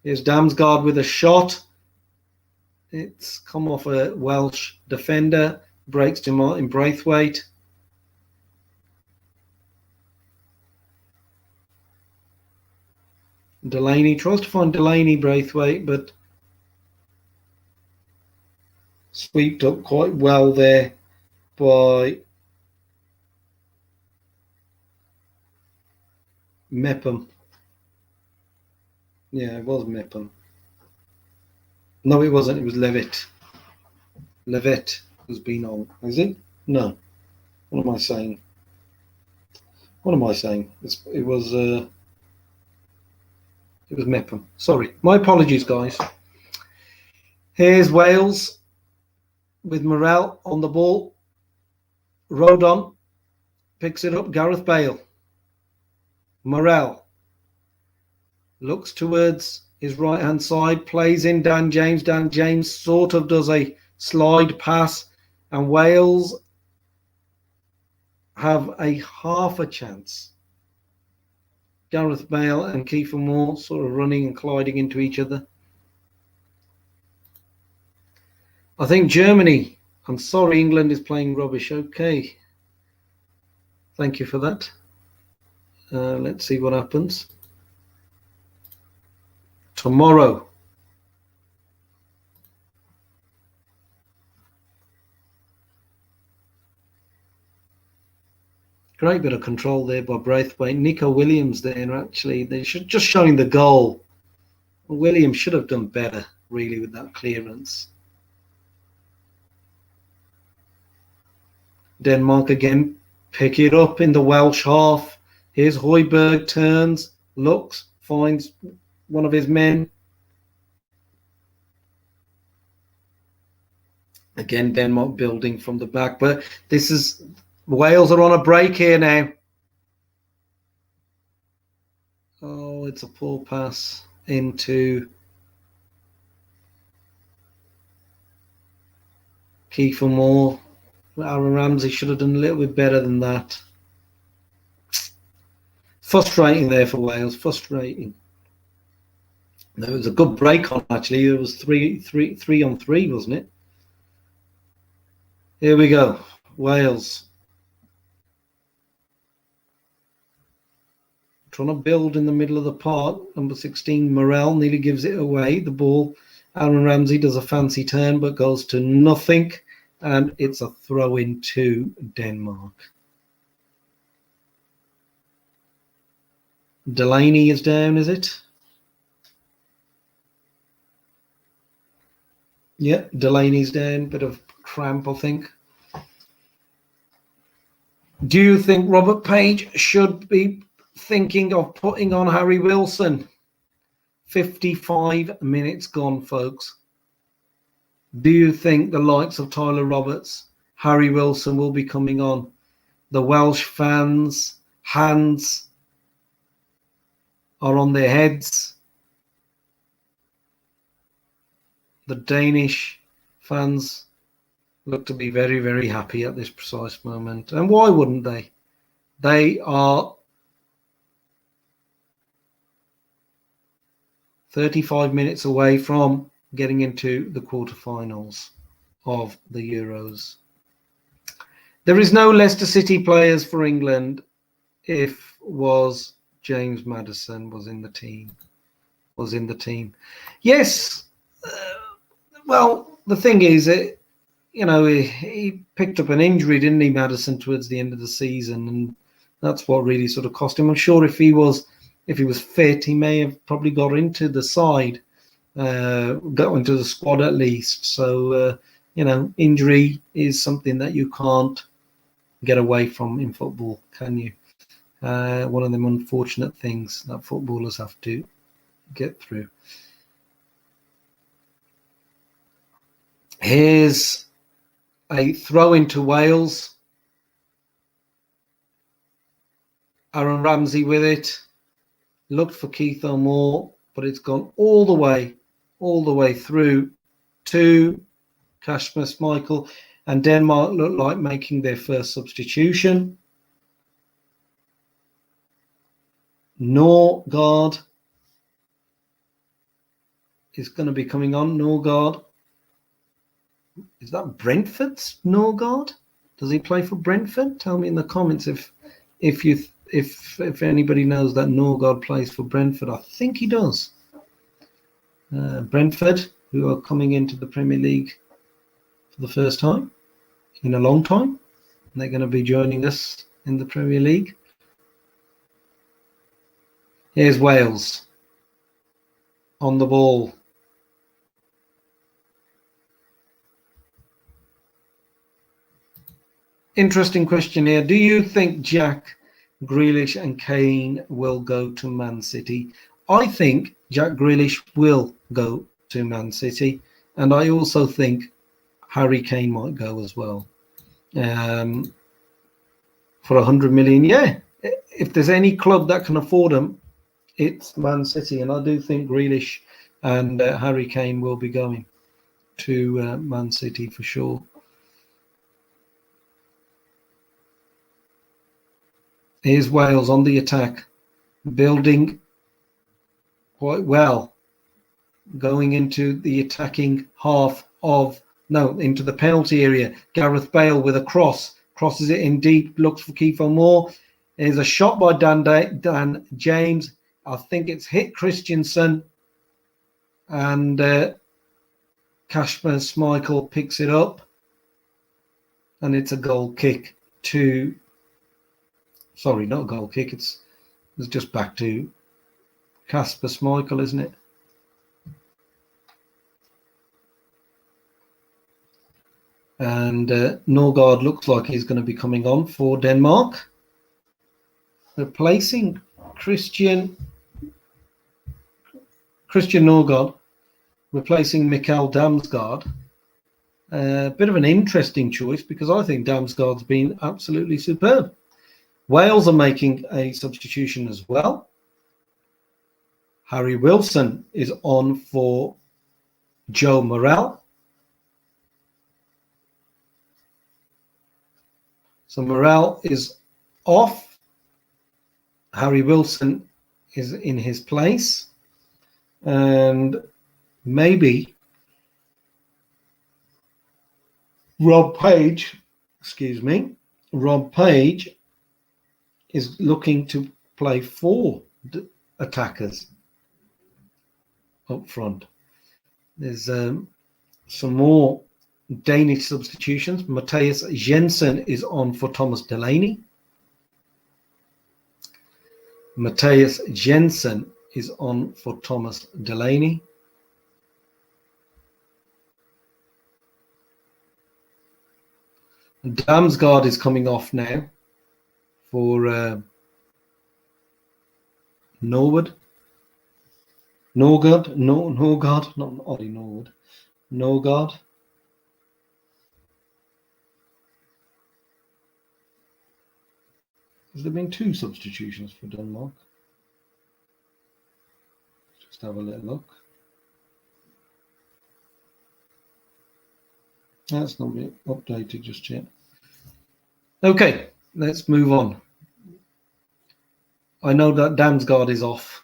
Here's Damsgaard with a shot. It's come off a Welsh defender. Breaks to Martin Braithwaite. Delaney tries to find Braithwaite, but swept up quite well there by Mepham. Yeah, it was Mepham. No, it wasn't. It was Levitt. Levitt has been on. Is it? No. What am I saying? It was Mepham. Sorry. My apologies, guys. Here's Wales with Morel on the ball. Rodon picks it up. Gareth Bale. Morel looks towards his right-hand side, plays in Dan James. Dan James sort of does a slide pass, and Wales have a half a chance. Gareth Bale and Kiefer Moore sort of running and colliding into each other. I think Germany. I'm sorry, England is playing rubbish. Okay. Thank you for that. Let's see what happens. Tomorrow. Great bit of control there by Braithwaite. Nico Williams there, actually. They should just showing the goal. Williams should have done better, really, with that clearance. Denmark again pick it up in the Welsh half. Here's Højbjerg, turns, looks, finds one of his men. Again, Denmark building from the back, but this is Wales are on a break here now. Oh, it's a poor pass into Kiefer Moore. Aaron Ramsey should have done a little bit better than that. Frustrating there for Wales. Frustrating. There was a good break on, actually. It was 3 on 3, wasn't it? Here we go. Wales. Trying to build in the middle of the park. Number 16, Morel, nearly gives it away. The ball. Aaron Ramsey does a fancy turn, but goes to nothing. And it's a throw-in to Denmark. Delaney is down, is it? Yeah, Delaney's down. Bit of cramp, I think. Do you think Robert Page should be thinking of putting on Harry Wilson? 55 minutes gone, folks. Do you think the likes of Tyler Roberts, Harry Wilson will be coming on? The Welsh fans' hands are on their heads. The Danish fans look to be very, very happy at this precise moment. And why wouldn't they? They are 35 minutes away from getting into the quarterfinals. of the Euros. There is no Leicester City players for England if was James Maddison was in the team. Yes. Well, the thing is, he picked up an injury, didn't he, Maddison, towards the end of the season, and that's what really sort of cost him. I'm sure if he was fit, he may have probably got into the side, got into the squad at least. So injury is something that you can't get away from in football, can you? One of them unfortunate things that footballers have to get through. Here's a throw into Wales. Aaron Ramsey with it. Looked for Keith O'More, but it's gone all the way through to Kasper Schmeichel, and Denmark look like making their first substitution. Norgard is going to be coming on. Norgard. Is that Brentford's Norgard? Does he play for Brentford? Tell me in the comments if anybody knows that Norgard plays for Brentford. I think he does. Brentford, who are coming into the Premier League for the first time in a long time. And they're going to be joining us in the Premier League. Here's Wales on the ball. Interesting question here. Do you think Jack Grealish and Kane will go to Man City? I think Jack Grealish will go to Man City, and I also think Harry Kane might go as well. For 100 million, yeah. If there's any club that can afford them, it's Man City, and I do think Grealish and Harry Kane will be going to Man City for sure. Here's Wales on the attack, building quite well, going into the attacking half into the penalty area. Gareth Bale with a crosses it in deep, looks for Keith O'More. There's a shot by Dan James. I think it's hit Christensen, and Kasper Schmeichel picks it up, and it's a goal kick to. Sorry, not a goal kick. It's just back to Kasper Schmeichel, isn't it? And Norgard looks like he's going to be coming on for Denmark, replacing Christian Norgard, replacing Mikael Damsgaard. A bit of an interesting choice because I think Damsgaard's been absolutely superb. Wales are making a substitution as well. Harry Wilson is on for Joe Morrell. So Morrell is off. Harry Wilson is in his place. And maybe Rob Page is looking to play 4 attackers up front. There's some more Danish substitutions. Matthias Jensen is on for Thomas Delaney. Matthias Jensen is on for Thomas Delaney. Damsgaard is coming off now for Norgard, not Ollie Norwood. Norgard. Has there been 2 substitutions for Denmark? Just have a little look. That's not been updated just yet. Okay, let's move on. I know that Damsgaard is off.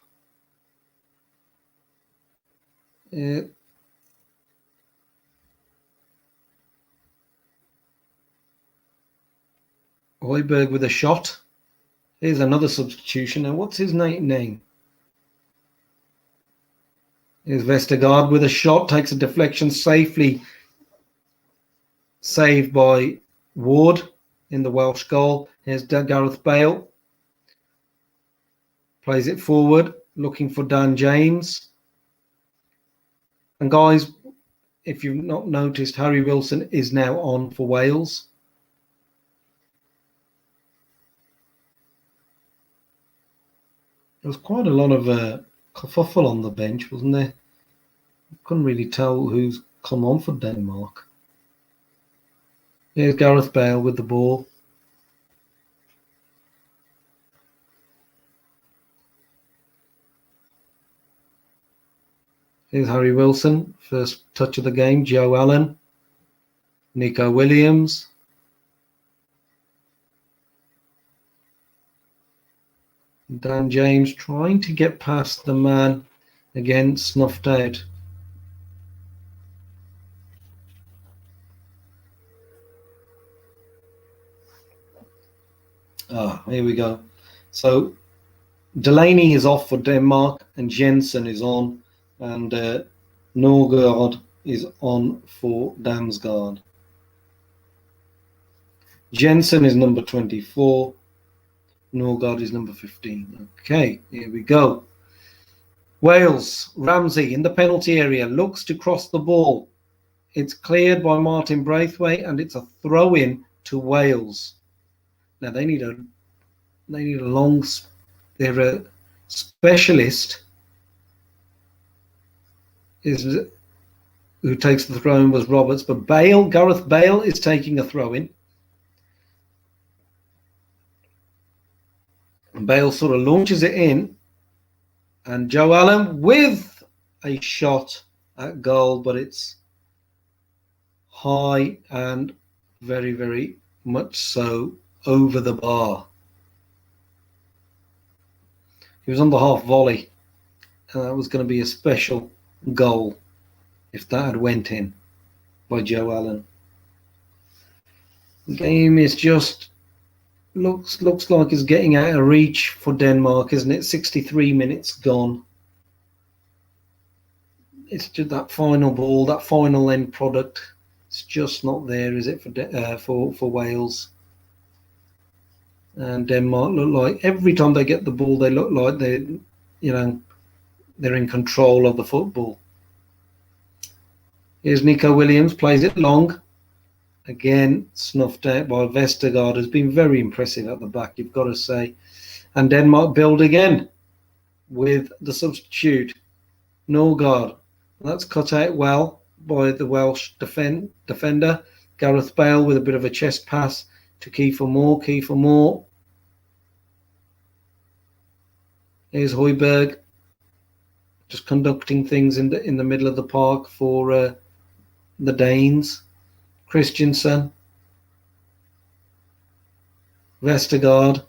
Højbjerg with a shot. Here's another substitution. Now, what's his name? Here's Vestergaard with a shot, takes a deflection, safely saved by Ward in the Welsh goal. Here's Gareth Bale. Plays it forward, looking for Dan James. And guys, if you've not noticed, Harry Wilson is now on for Wales. There was quite a lot of kerfuffle on the bench, wasn't there? Couldn't really tell who's come on for Denmark. Here's Gareth Bale with the ball. Here's Harry Wilson, first touch of the game. Joe Allen, Nico Williams. Dan James trying to get past the man, again snuffed out. Here we go. So Delaney is off for Denmark and Jensen is on, and Norgard is on for Damsgaard. Jensen is number 24. Norgard is number 15. Okay, here we go. Wales, Ramsey in the penalty area, looks to cross the ball. It's cleared by Martin Braithwaite and it's a throw-in to Wales. Now they need a long. They're a specialist. Who takes the throw-in was Roberts, but Gareth Bale is taking a throw-in. And Bale sort of launches it in, and Joe Allen with a shot at goal, but it's high and very, very much so over the bar. He was on the half volley, and that was going to be a special goal if that had went in by Joe Allen. The game is just looks like it's getting out of reach for Denmark, isn't it? 63 minutes gone. It's just that final ball, that final end product. It's just not there, is it, for Wales? And Denmark look like every time they get the ball, they look like they're in control of the football. Here's Nico Williams, plays it long. Again, snuffed out by Vestergaard, has been very impressive at the back, you've got to say. And Denmark build again with the substitute, Norgard. That's cut out well by the Welsh defender. Gareth Bale with a bit of a chest pass to Kiefer Moore. Here's Højbjerg, just conducting things in the middle of the park for the Danes. Christensen, Vestergaard.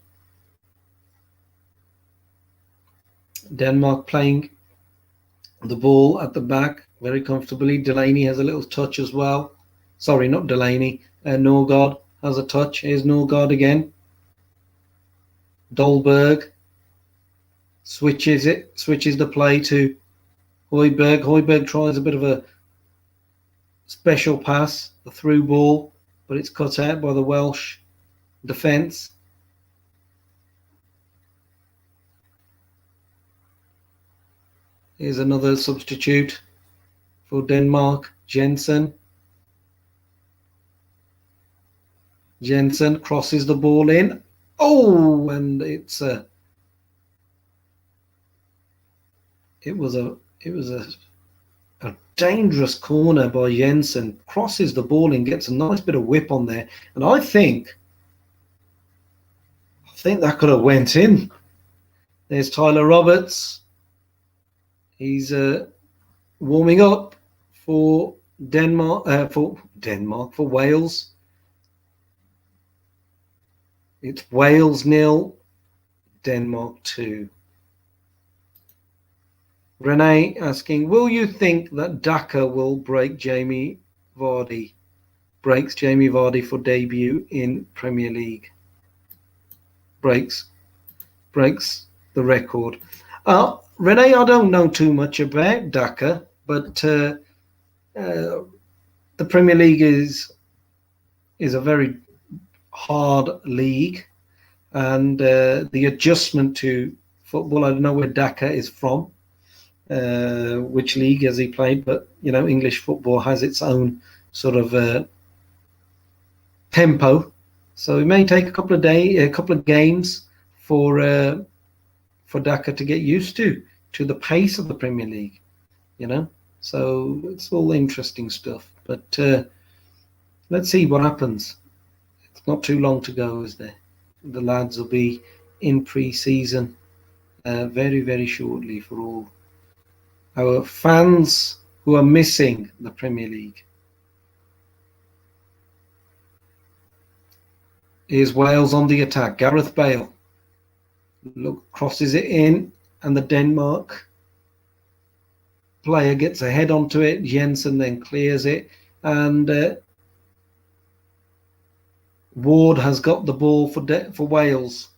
Denmark playing the ball at the back very comfortably. Delaney has a little touch as well. Sorry, not Delaney. Norgard has a touch. Here's Norgard again. Dolberg switches the play to Højbjerg. Højbjerg tries a bit of a special pass, a through ball, but it's cut out by the Welsh defence. Here's another substitute for Denmark, Jensen. Jensen crosses the ball in. Oh, and it was a dangerous corner by Jensen. Crosses the ball and gets a nice bit of whip on there. And I think that could have went in. There's Tyler Roberts. He's warming up for Wales. It's Wales 0, Denmark 2. Renee asking, will you think that Daka will breaks Jamie Vardy for debut in Premier League? breaks the record. Renee, I don't know too much about Dhaka, but the Premier League is a very hard league, and the adjustment to football. I don't know where Dhaka is from, which league has he played, but English football has its own sort of tempo, so it may take a couple of games for Dhaka to get used to the pace of the Premier League, So it's all interesting stuff. But let's see what happens. It's not too long to go, is there? The lads will be in pre-season very, very shortly for all our fans who are missing the Premier League. Here's Wales on the attack. Gareth Bale crosses it in, and the Denmark player gets a head onto it. Jensen then clears it, and Ward has got the ball for Wales.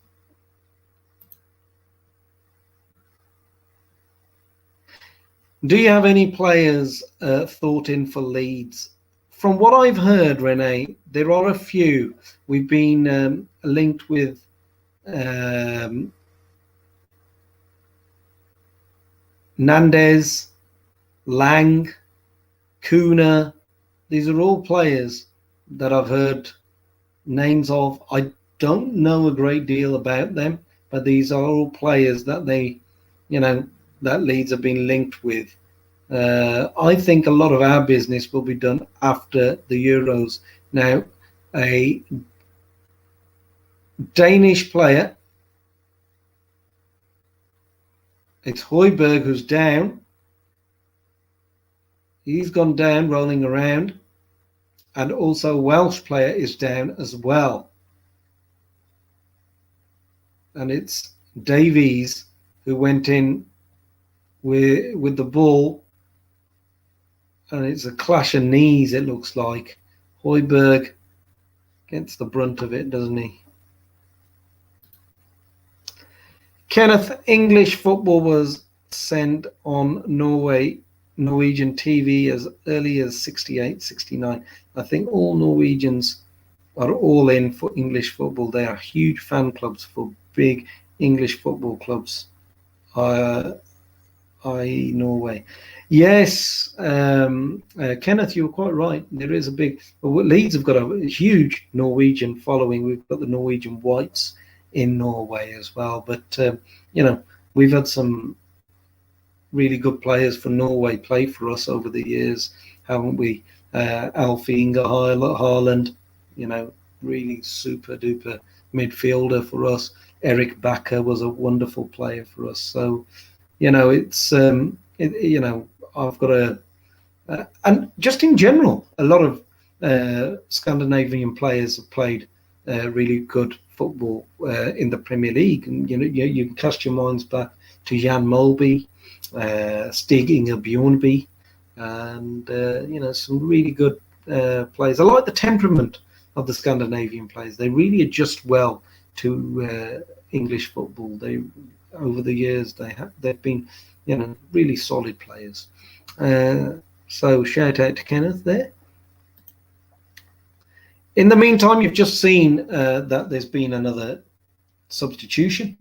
Do you have any players thought in for Leeds? From what I've heard, Renee, there are a few. We've been linked with Nandez, Lang, Kuna. These are all players that I've heard names of. I don't know a great deal about them, but these are all players that that Leeds have been linked with. I think a lot of our business will be done after the Euros. Now, a Danish player, it's Højbjerg who's down. He's gone down, rolling around. And also a Welsh player is down as well. And it's Davies who went in with the ball. And it's a clash of knees, it looks like. Højbjerg gets the brunt of it, doesn't he? Kenneth, English football was sent on Norwegian TV as early as 68, 69. I think all Norwegians are all in for English football. They are huge fan clubs for big English football clubs. I.e. Norway. Yes, Kenneth, you're quite right. There is a big... Well, Leeds have got a huge Norwegian following. We've got the Norwegian Whites in Norway as well. But, we've had some really good players for Norway play for us over the years, haven't we? Alfie Inge Haaland, really super duper midfielder for us. Eric Bakker was a wonderful player for us. So, it's I've got and just in general, a lot of Scandinavian players have played really good football in the Premier League, and you can cast your minds back to Jan Molby, Stig Inge Bjornby, and some really good players. I like the temperament of the Scandinavian players. They really adjust well to English football. Over the years they've been really solid players. So shout out to Kenneth there. In the meantime, you've just seen that there's been another substitution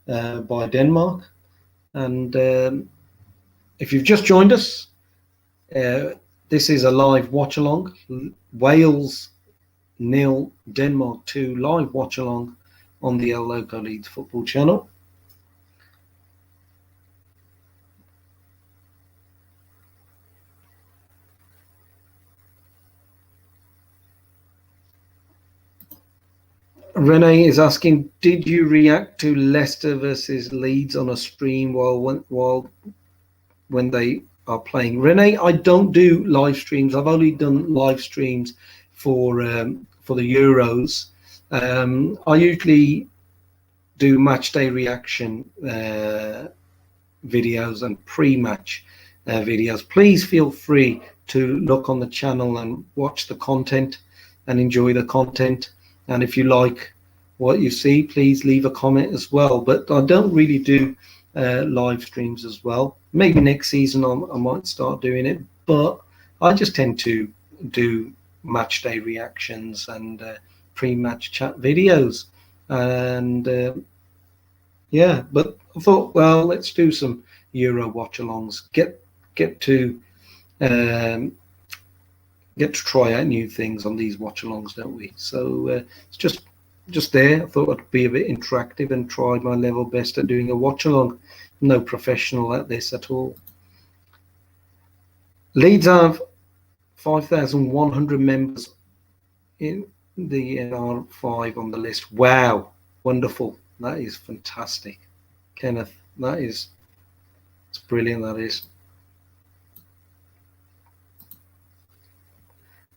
by Denmark, and if you've just joined us, this is a live watch along. Wales 0, Denmark 2, live watch along on the El Loco Leeds football channel. Renee is asking, did you react to Leicester versus Leeds on a stream when they are playing? Renee, I don't do live streams. I've only done live streams for the Euros. I usually do match day reaction videos and pre-match videos. Please feel free to look on the channel and watch the content and enjoy the content. And if you like what you see, please leave a comment as well. But I don't really do live streams as well. Maybe next season I might start doing it, but I just tend to do match day reactions and pre-match chat videos. And yeah, but I thought, well, let's do some Euro watch-alongs. Get to try out new things on these watch-alongs, don't we? So it's just there. I thought I'd be a bit interactive and try my level best at doing a watch-along. No professional at this at all. Leeds have 5,100 members in the NR5 on the list. Wow, wonderful. That is fantastic, Kenneth. It's brilliant, that is.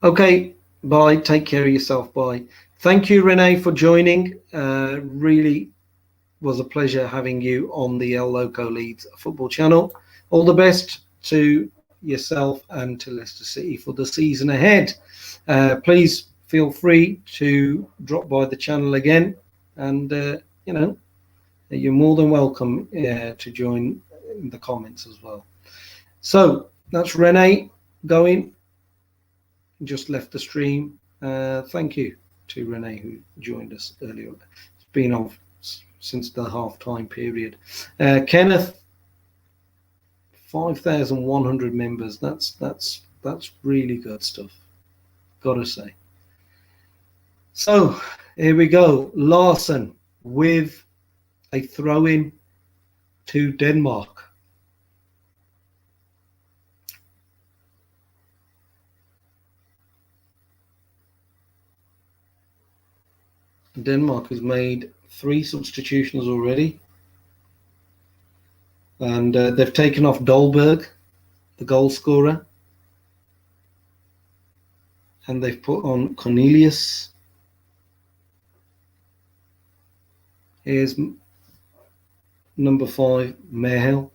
Okay, bye. Take care of yourself. Bye. Thank you, Renee, for joining. Really was a pleasure having you on the El Loco Leeds football channel. All the best to yourself and to Leicester City for the season ahead. Please feel free to drop by the channel again, and you're more than welcome to join in the comments as well. So that's Renee going. Just left the stream. Thank you to Renee who joined us earlier. It's been on since the half-time period. Kenneth, 5,100 members. That's really good stuff, gotta say. So here we go. Larson with a throw-in to Denmark. Denmark has made 3 substitutions already, and they've taken off Dolberg, the goal scorer, and they've put on Cornelius. Here's number 5, Mayhill.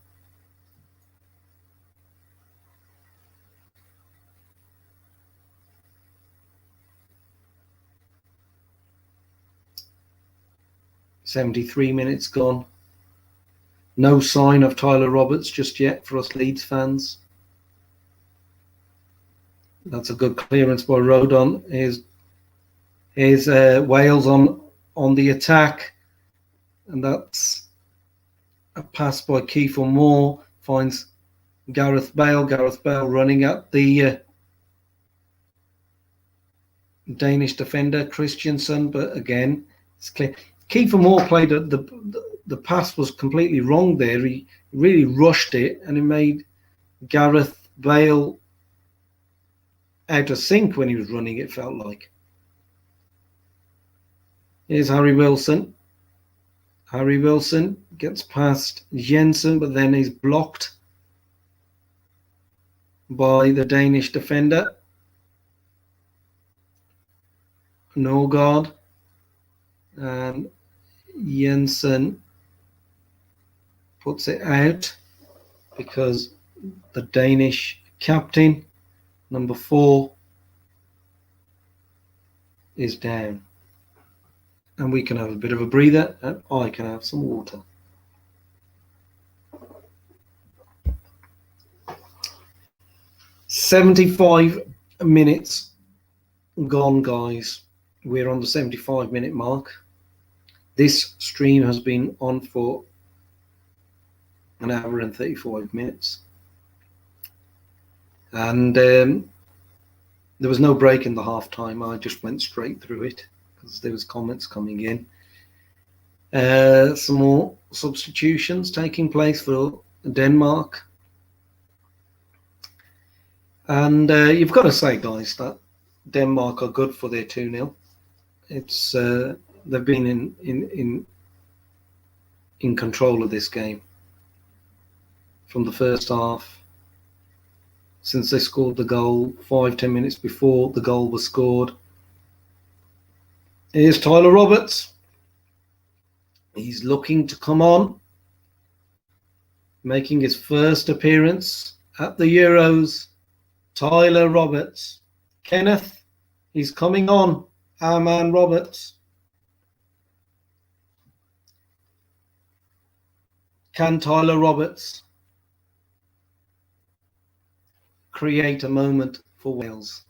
"73 minutes gone. No sign of Tyler Roberts just yet for us Leeds fans." That's a good clearance by Rodon. Here's Wales on the attack, and that's a pass by Kiefer Moore, finds Gareth Bale. Gareth Bale running at the Danish defender Christensen, but again, it's clear. Kiefer Moore played the pass was completely wrong there. He really rushed it, and it made Gareth Bale out of sync when he was running, it felt like. Here's Harry Wilson. Harry Wilson gets past Jensen, but then he's blocked by the Danish defender. Norgard, and Jensen puts it out because the Danish captain, number 4, is down. And we can have a bit of a breather, and I can have some water. "75 minutes gone, guys. We're on the 75-minute mark. This stream has been on for an hour and 35 minutes. And there was no break in the half-time. I just went straight through it because there was comments coming in. Some more substitutions taking place for Denmark. And you've got to say, guys, that Denmark are good for their 2-0. It's they've been in control of this game from the first half since they scored the goal 5-10 minutes before the goal was scored. Here's Tyler Roberts. He's looking to come on, making his first appearance at the Euros. Tyler Roberts. Kenneth, he's coming on. Our man Roberts. Can Tyler Roberts create a moment for Wales?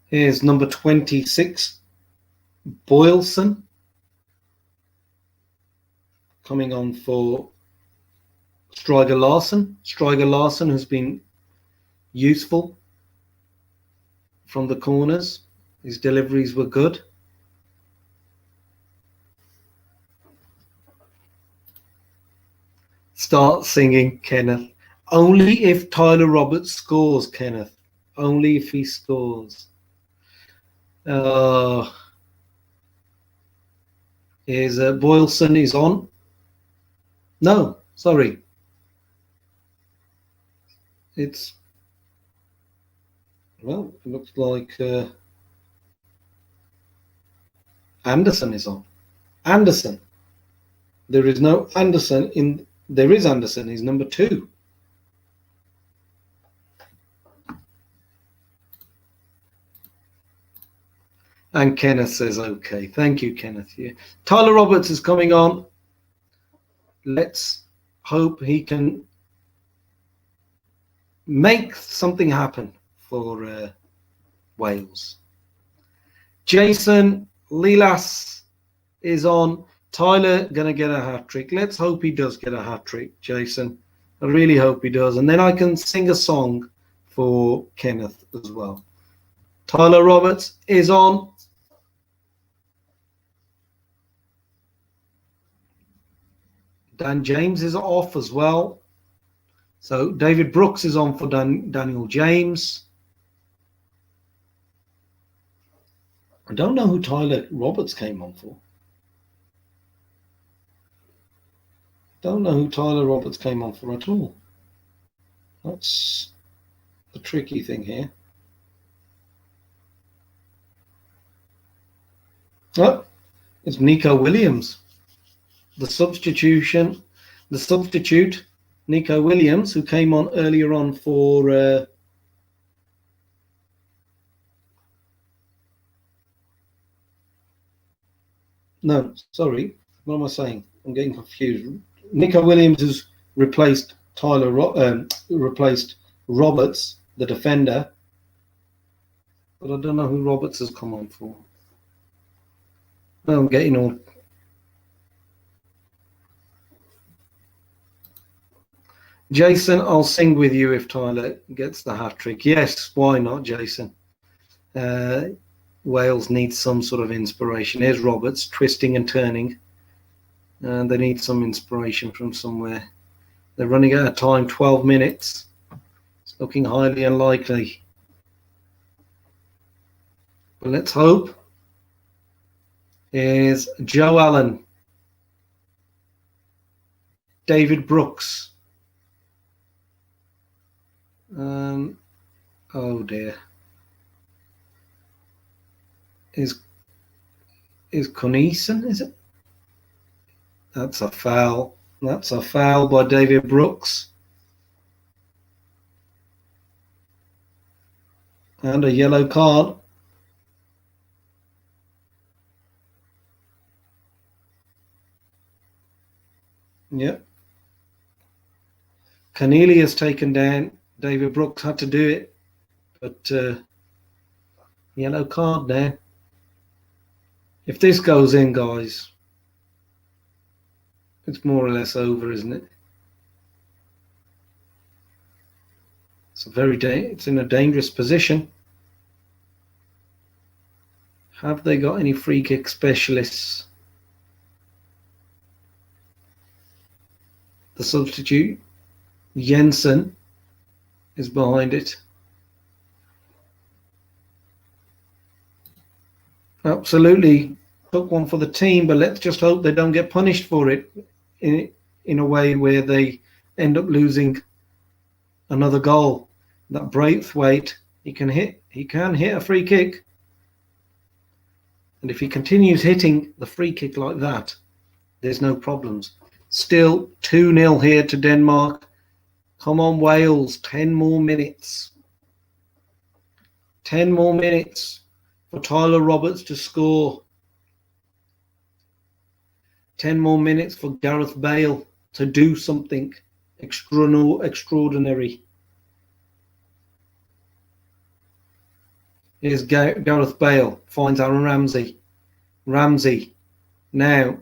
Here's number 26, Boylson, coming on for Striger Larson. Striger Larson has been useful from the corners. His deliveries were good. Start singing, Kenneth. Only if Tyler Roberts scores, Kenneth. Only if he scores. Here's Boylson is on. No, sorry. It's, well, it looks like Anderson is on. Anderson. There is no Anderson in. There is Anderson. He's number 2. And Kenneth says, okay. Thank you, Kenneth. Yeah. Tyler Roberts is coming on. Let's hope he can make something happen for Wales. Jason Lilas is on. Tyler going to get a hat-trick. Let's hope he does get a hat-trick, Jason. I really hope he does. And then I can sing a song for Kenneth as well. Tyler Roberts is on. Dan James is off as well. So David Brooks is on for Daniel James. I don't know who Tyler Roberts came on for. Don't know who Tyler Roberts came on for at all. That's the tricky thing here. Oh, it's Nico Williams. The substitute, Nico Williams, who came on earlier on for no, sorry, what am I saying? I'm getting confused. Nico Williams has replaced replaced Roberts, the defender, but I don't know who Roberts has come on for. I'm getting all. Jason, I'll sing with you if Tyler gets the hat-trick. Yes, why not, Jason? Wales needs some sort of inspiration. Here's Roberts, twisting and turning. And they need some inspiration from somewhere. They're running out of time, 12 minutes. It's looking highly unlikely. But let's hope. Here's Joe Allen. David Brooks. Oh dear. Is Conneson, is it? That's a foul. That's a foul by David Brooks. And a yellow card. Yep. Keneally has taken down. David Brooks had to do it. But yellow card there. If this goes in, guys, it's more or less over, isn't it? It's in a dangerous position. Have they got any free kick specialists? The substitute, Jensen, is behind it. Absolutely took one for the team, but let's just hope they don't get punished for it in a way where they end up losing another goal. That Braithwaite, he can hit a free kick. And if he continues hitting the free kick like that, there's no problems. Still 2-0 here to Denmark. Come on, Wales, 10 more minutes. 10 more minutes for Tyler Roberts to score. 10 more minutes for Gareth Bale to do something extraordinary. Here's Gareth Bale, finds Aaron Ramsey. Ramsey now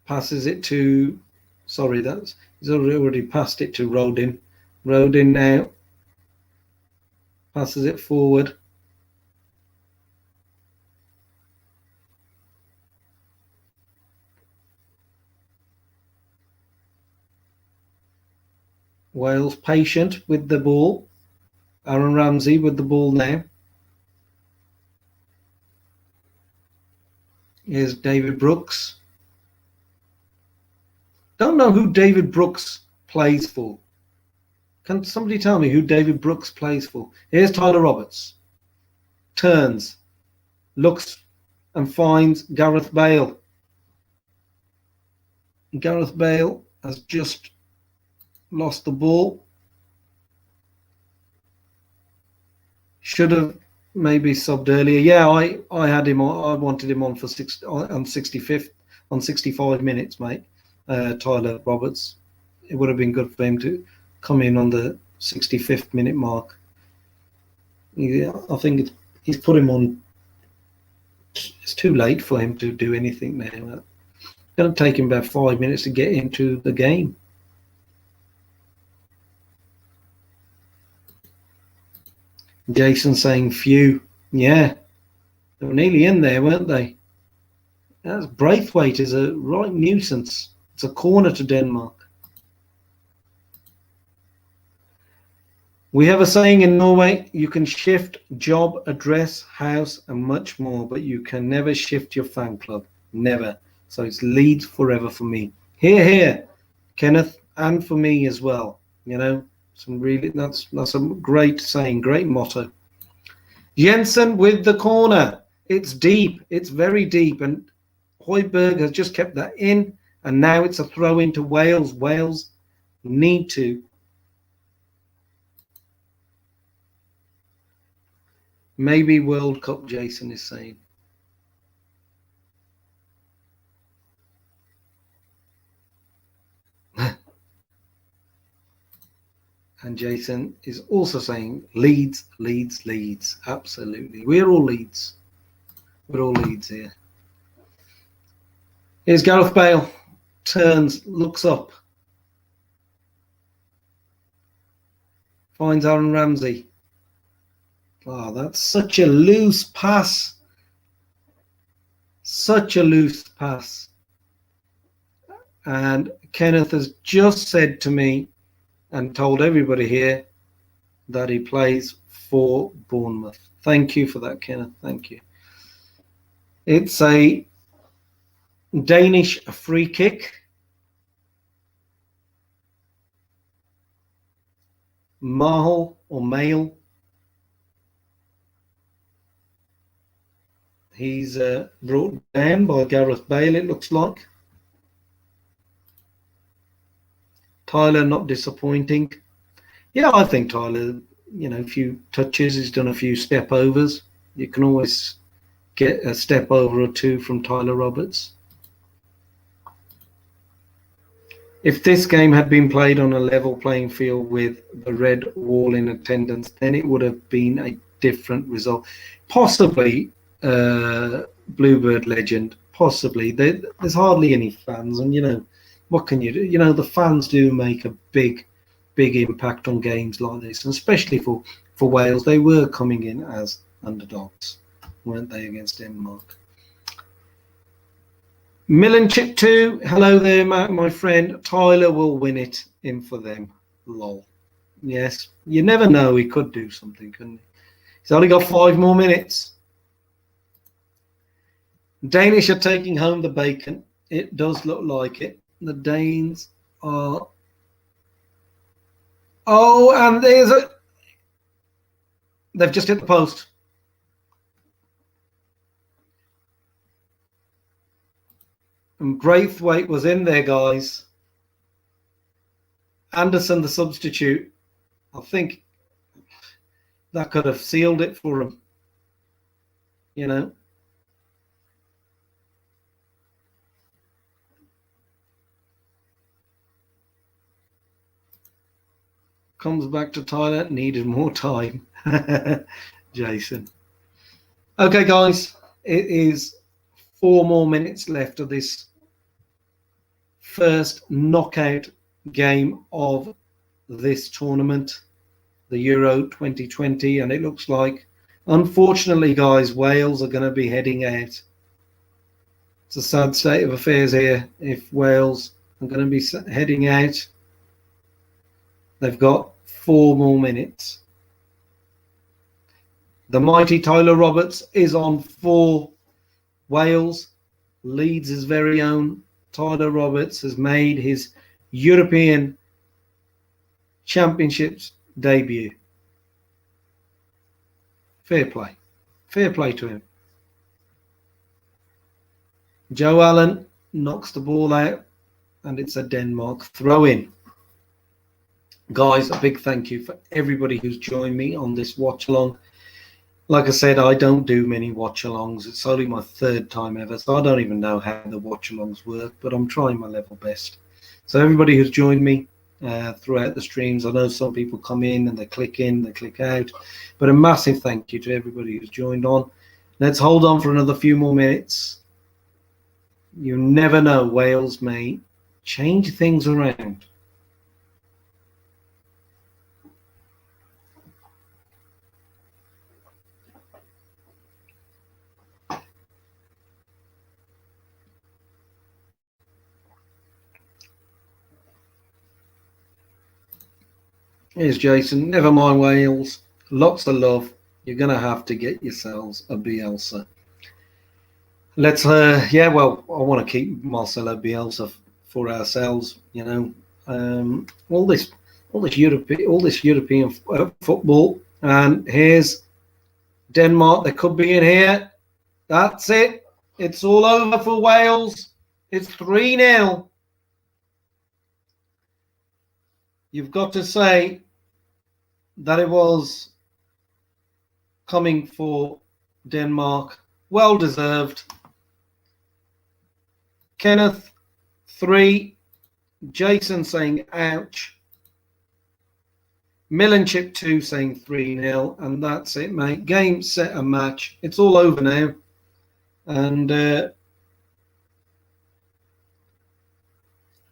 passes it to, sorry, he's already passed it to Rodin. Rodin now passes it forward. Wales patient with the ball. Aaron Ramsey with the ball now. Here's David Brooks. Don't know who David Brooks plays for. Can somebody tell me who David Brooks plays for? Here's Tyler Roberts. Turns, looks and finds Gareth Bale. Gareth Bale has just lost the ball. Should have maybe subbed earlier. Yeah, I had him on. I wanted him on for 65 minutes, mate. Tyler Roberts. It would have been good for him to come in on the 65th minute mark. Yeah, I think he's put him on. It's too late for him to do anything now. It's going to take him about 5 minutes to get into the game. Jason saying few. Yeah, they were nearly in there, weren't they? That's Braithwaite is a right nuisance. It's a corner to Denmark. We have a saying in Norway, you can shift job, address, house, and much more, but you can never shift your fan club. Never. So it's Leeds forever for me. Here, Kenneth, and for me as well. You know, that's a great saying, great motto. Jensen with the corner. It's deep. It's very deep. And Højbjerg has just kept that in. And now it's a throw into Wales. Wales need to. Maybe World Cup, Jason is saying. And Jason is also saying Leeds. Absolutely. We're all Leeds. We're all Leeds here. Here's Gareth Bale. Turns, looks up. Finds Aaron Ramsey. Oh, that's such a loose pass. Such a loose pass. And Kenneth has just said to me and told everybody here that he plays for Bournemouth. Thank you for that, Kenneth. Thank you. It's a Danish free kick. Mahal or Mail. He's brought down by Gareth Bale, it looks like. Tyler not disappointing. Yeah, I think Tyler, a few touches. He's done a few step overs. You can always get a step over or two from Tyler Roberts. If this game had been played on a level playing field with the red wall in attendance, then it would have been a different result. Possibly, Bluebird legend, possibly. There's hardly any fans, and what can you do? The fans do make a big impact on games like this, and especially for Wales. They were coming in as underdogs, weren't they, against Denmark? Millen Chip 2, hello there, my friend. Tyler will win it in for them. Lol. Yes, you never know. He could do something, couldn't he? He's only got 5 more minutes. Danish are taking home the bacon. It does look like it. The Danes are... Oh, and they've just hit the post. And Braithwaite was in there, guys. Anderson, the substitute. I think that could have sealed it for him. comes back to Thailand, needed more time. Jason. Okay, guys, it is 4 more minutes left of this first knockout game of this tournament, the Euro 2020, and it looks like, unfortunately, guys, Wales are going to be heading out. It's a sad state of affairs here. If Wales are going to be heading out, they've got 4 more minutes. The mighty Tyler Roberts is on for Wales. Leeds' very own Tyler Roberts has made his European Championships debut. Fair play. Fair play to him. Joe Allen knocks the ball out, and it's a Denmark throw-in. Guys, a big thank you for everybody who's joined me on this watch-along. Like I said, I don't do many watch-alongs. It's only my 3rd time ever, so I don't even know how the watch-alongs work, but I'm trying my level best. So everybody who's joined me throughout the streams, I know some people come in and they click out, but a massive thank you to everybody who's joined on. Let's hold on for another few more minutes. You never know, Wales may change things around. Here's Jason. Never mind Wales. Lots of love. You're going to have to get yourselves a Bielsa. Let's, I want to keep Marcelo Bielsa for ourselves. You know, all this European football. And here's Denmark. They could be in here. That's it. It's all over for Wales. It's 3-0. You've got to say that it was coming for Denmark. Well deserved. Kenneth, 3. Jason saying ouch. Millenchip 2 saying 3-0. And that's it, mate. Game, set, and match. It's all over now. And,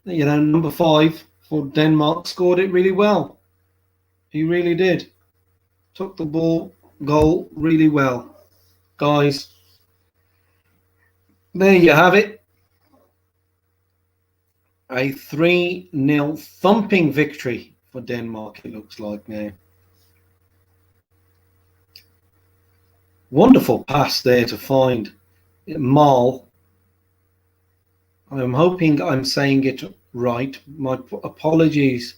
you know, number 5 for Denmark scored it really well. He really did. Took the goal really well. Guys, there you have it. A 3-0 thumping victory for Denmark, it looks like now. Wonderful pass there to find Mal. I'm hoping I'm saying it right. My apologies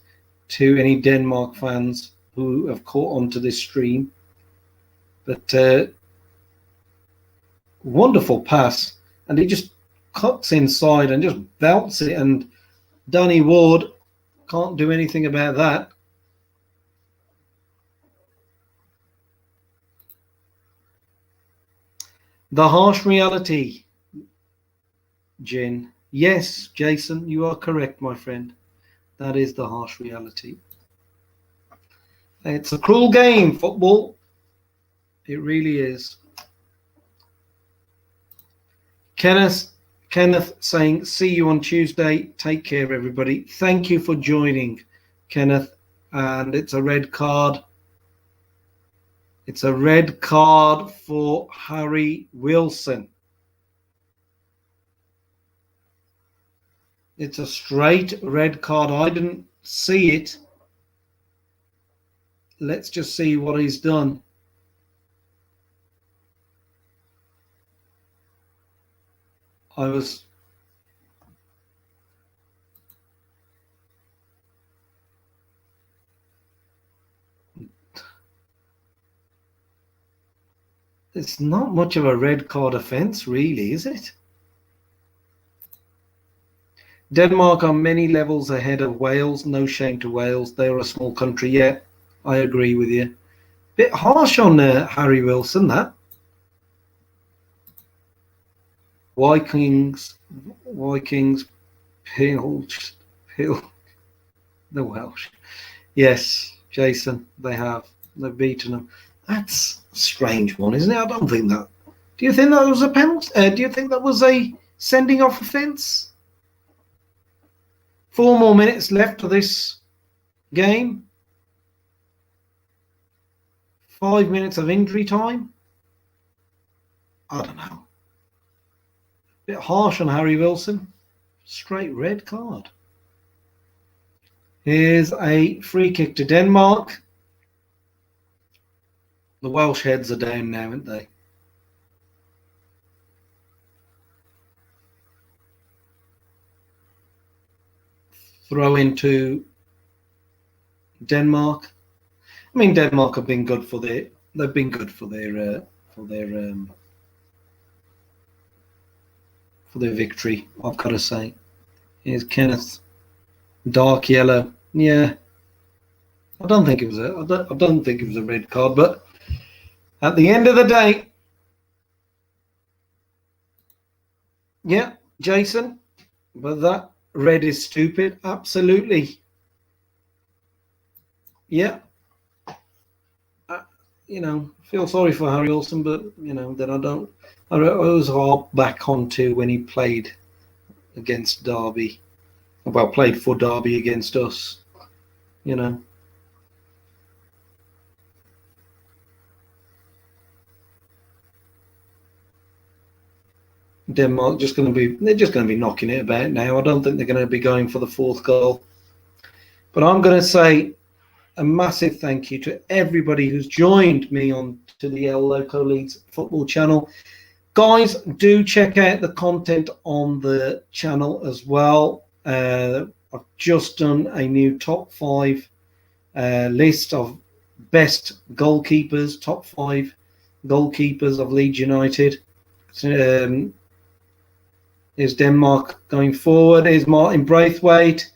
to any Denmark fans who have caught on to this stream. But wonderful pass. And he just cuts inside and just belts it. And Danny Ward can't do anything about that. The harsh reality, Jin. Yes, Jason, you are correct, my friend. That is the harsh reality. It's a cruel game, football. It really is. Kenneth saying, see you on Tuesday. Take care, everybody. Thank you for joining, Kenneth. And it's a red card. It's a red card for Harry Wilson. It's a straight red card. I didn't see it. Let's just see what he's done. It's not much of a red card offence, really, is it? Denmark are many levels ahead of Wales. No shame to Wales. They're a small country. Yeah, I agree with you. Bit harsh on Harry Wilson, that. Vikings, Pil, the Welsh. Yes, Jason, they've beaten them. That's a strange one, isn't it? I don't think that. Do you think that was a penalty? Do you think that was a sending off offence? 4 more minutes left of this game. 5 minutes of injury time. I don't know. A bit harsh on Harry Wilson. Straight red card. Here's a free kick to Denmark. The Welsh heads are down now, aren't they? Throw into Denmark. I mean, Denmark have been good for their. They've been good for their victory. I've got to say. Here's Kenneth. Dark yellow. Yeah. I don't think it was I don't think it was a red card, but at the end of the day, yeah, Jason, but that red is stupid. Absolutely. Yeah. Feel sorry for Harry Wilson, but, then I was all back onto when he played against Derby. Well, played for Derby against us, Denmark they're just going to be knocking it about now. I don't think they're going to be going for the 4th goal. But I'm going to say a massive thank you to everybody who's joined me on to the El Loco Leeds football channel. Guys, do check out the content on the channel as well. I've just done a new top 5 list of best goalkeepers, top 5 goalkeepers of Leeds United. Is Denmark going forward? Is Martin Braithwaite?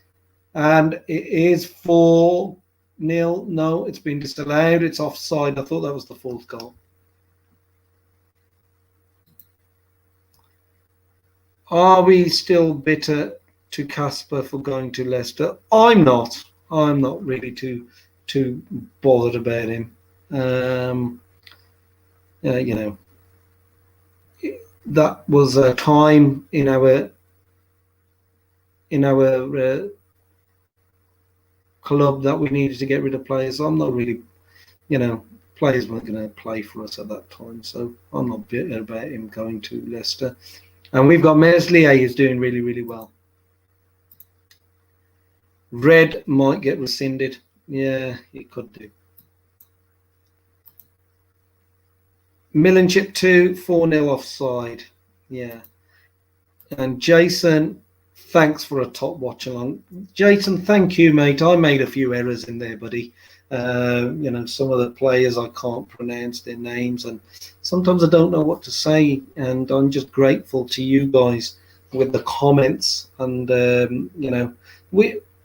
And it is 4-0. No, it's been disallowed. It's offside. I thought that was the 4th goal. Are we still bitter to Casper for going to Leicester? I'm not. I'm not really too bothered about him. That was a time in our club that we needed to get rid of players. I'm not really, players weren't going to play for us at that time, so I'm not bitter about him going to Leicester. And we've got Meslier who's doing really, really well. Red might get rescinded. Yeah, it could do. Millenchip 2, 4-0 offside. Yeah. And Jason, thanks for a top watch along. Jason, thank you, mate. I made a few errors in there, buddy. Some of the players I can't pronounce their names, and sometimes I don't know what to say. And I'm just grateful to you guys with the comments. And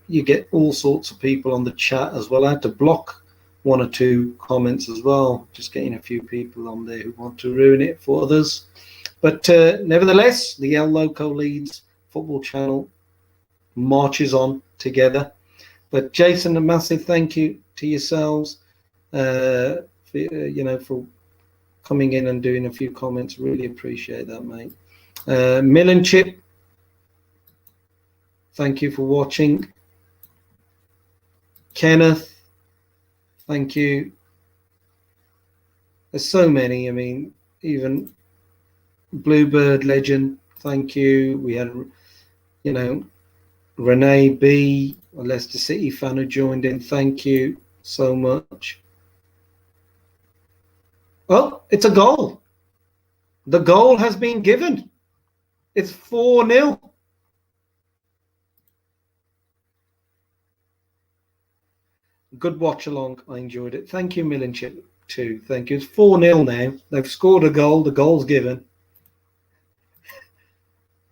you get all sorts of people on the chat as well. I had to block 1 or 2 comments as well, just getting a few people on there who want to ruin it for others. But nevertheless, the El Loco Leeds football channel marches on together. But Jason, a massive thank you to yourselves for coming in and doing a few comments. Really appreciate that, mate. Millenchip, thank you for watching. Kenneth, thank you. There's so many. I mean, even Bluebird Legend, thank you. We had, Renee B, a Leicester City fan who joined in. Thank you so much. Well, it's a goal. The goal has been given. It's 4-0. Good watch along. I enjoyed it. Thank you, Millenchip, too. Thank you. It's 4-0 now. They've scored a goal. The goal's given.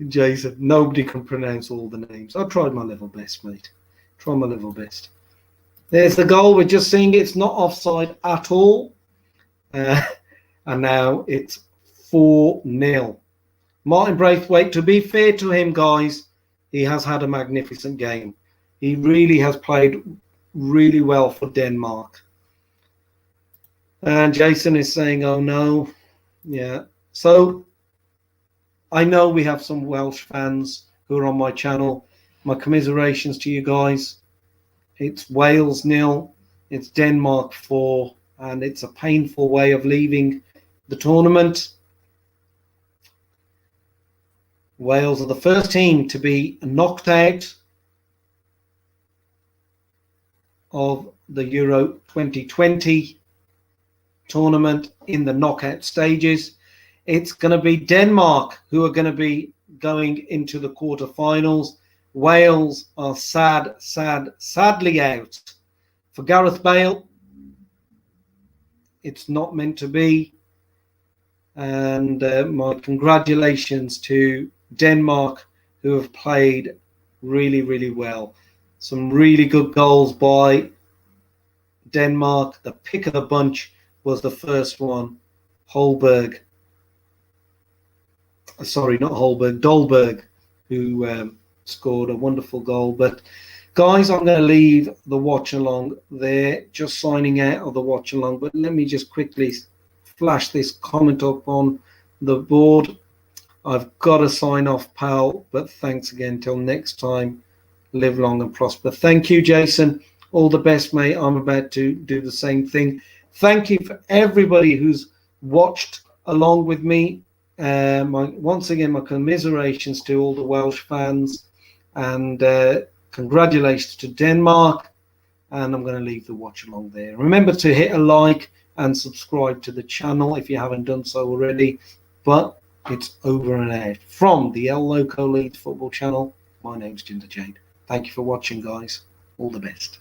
Jason, nobody can pronounce all the names. I tried my level best, mate. Try my level best. There's the goal. We're just seeing it's not offside at all. And now it's 4-0. Martin Braithwaite, to be fair to him, guys, he has had a magnificent game. He really has played really well for Denmark. And Jason is saying, oh no. Yeah. So I know we have some Welsh fans who are on my channel. My commiserations to you guys. It's Wales 0, it's Denmark 4, and it's a painful way of leaving the tournament. Wales are the first team to be knocked out of the Euro 2020 tournament in the knockout stages. It's going to be Denmark who are going to be going into the quarterfinals. Wales are sadly out. For Gareth Bale, it's not meant to be. And my congratulations to Denmark, who have played really, really well. Some really good goals by Denmark. The pick of the bunch was the first one. Dolberg, who scored a wonderful goal. But guys, I'm going to leave the watch along there, just signing out of the watch along. But let me just quickly flash this comment up on the board. I've got to sign off, pal, but thanks again. Till next time, live long and prosper. Thank you, Jason. All the best, mate. I'm about to do the same thing. Thank you for everybody who's watched along with me. Once again, my commiserations to all the Welsh fans, and congratulations to Denmark. And I'm going to leave the watch along there. Remember to hit a like and subscribe to the channel if you haven't done so already. But it's over and out. From the El Loco Leeds Football Channel, my name's Jinder Jade. Thank you for watching, guys. All the best.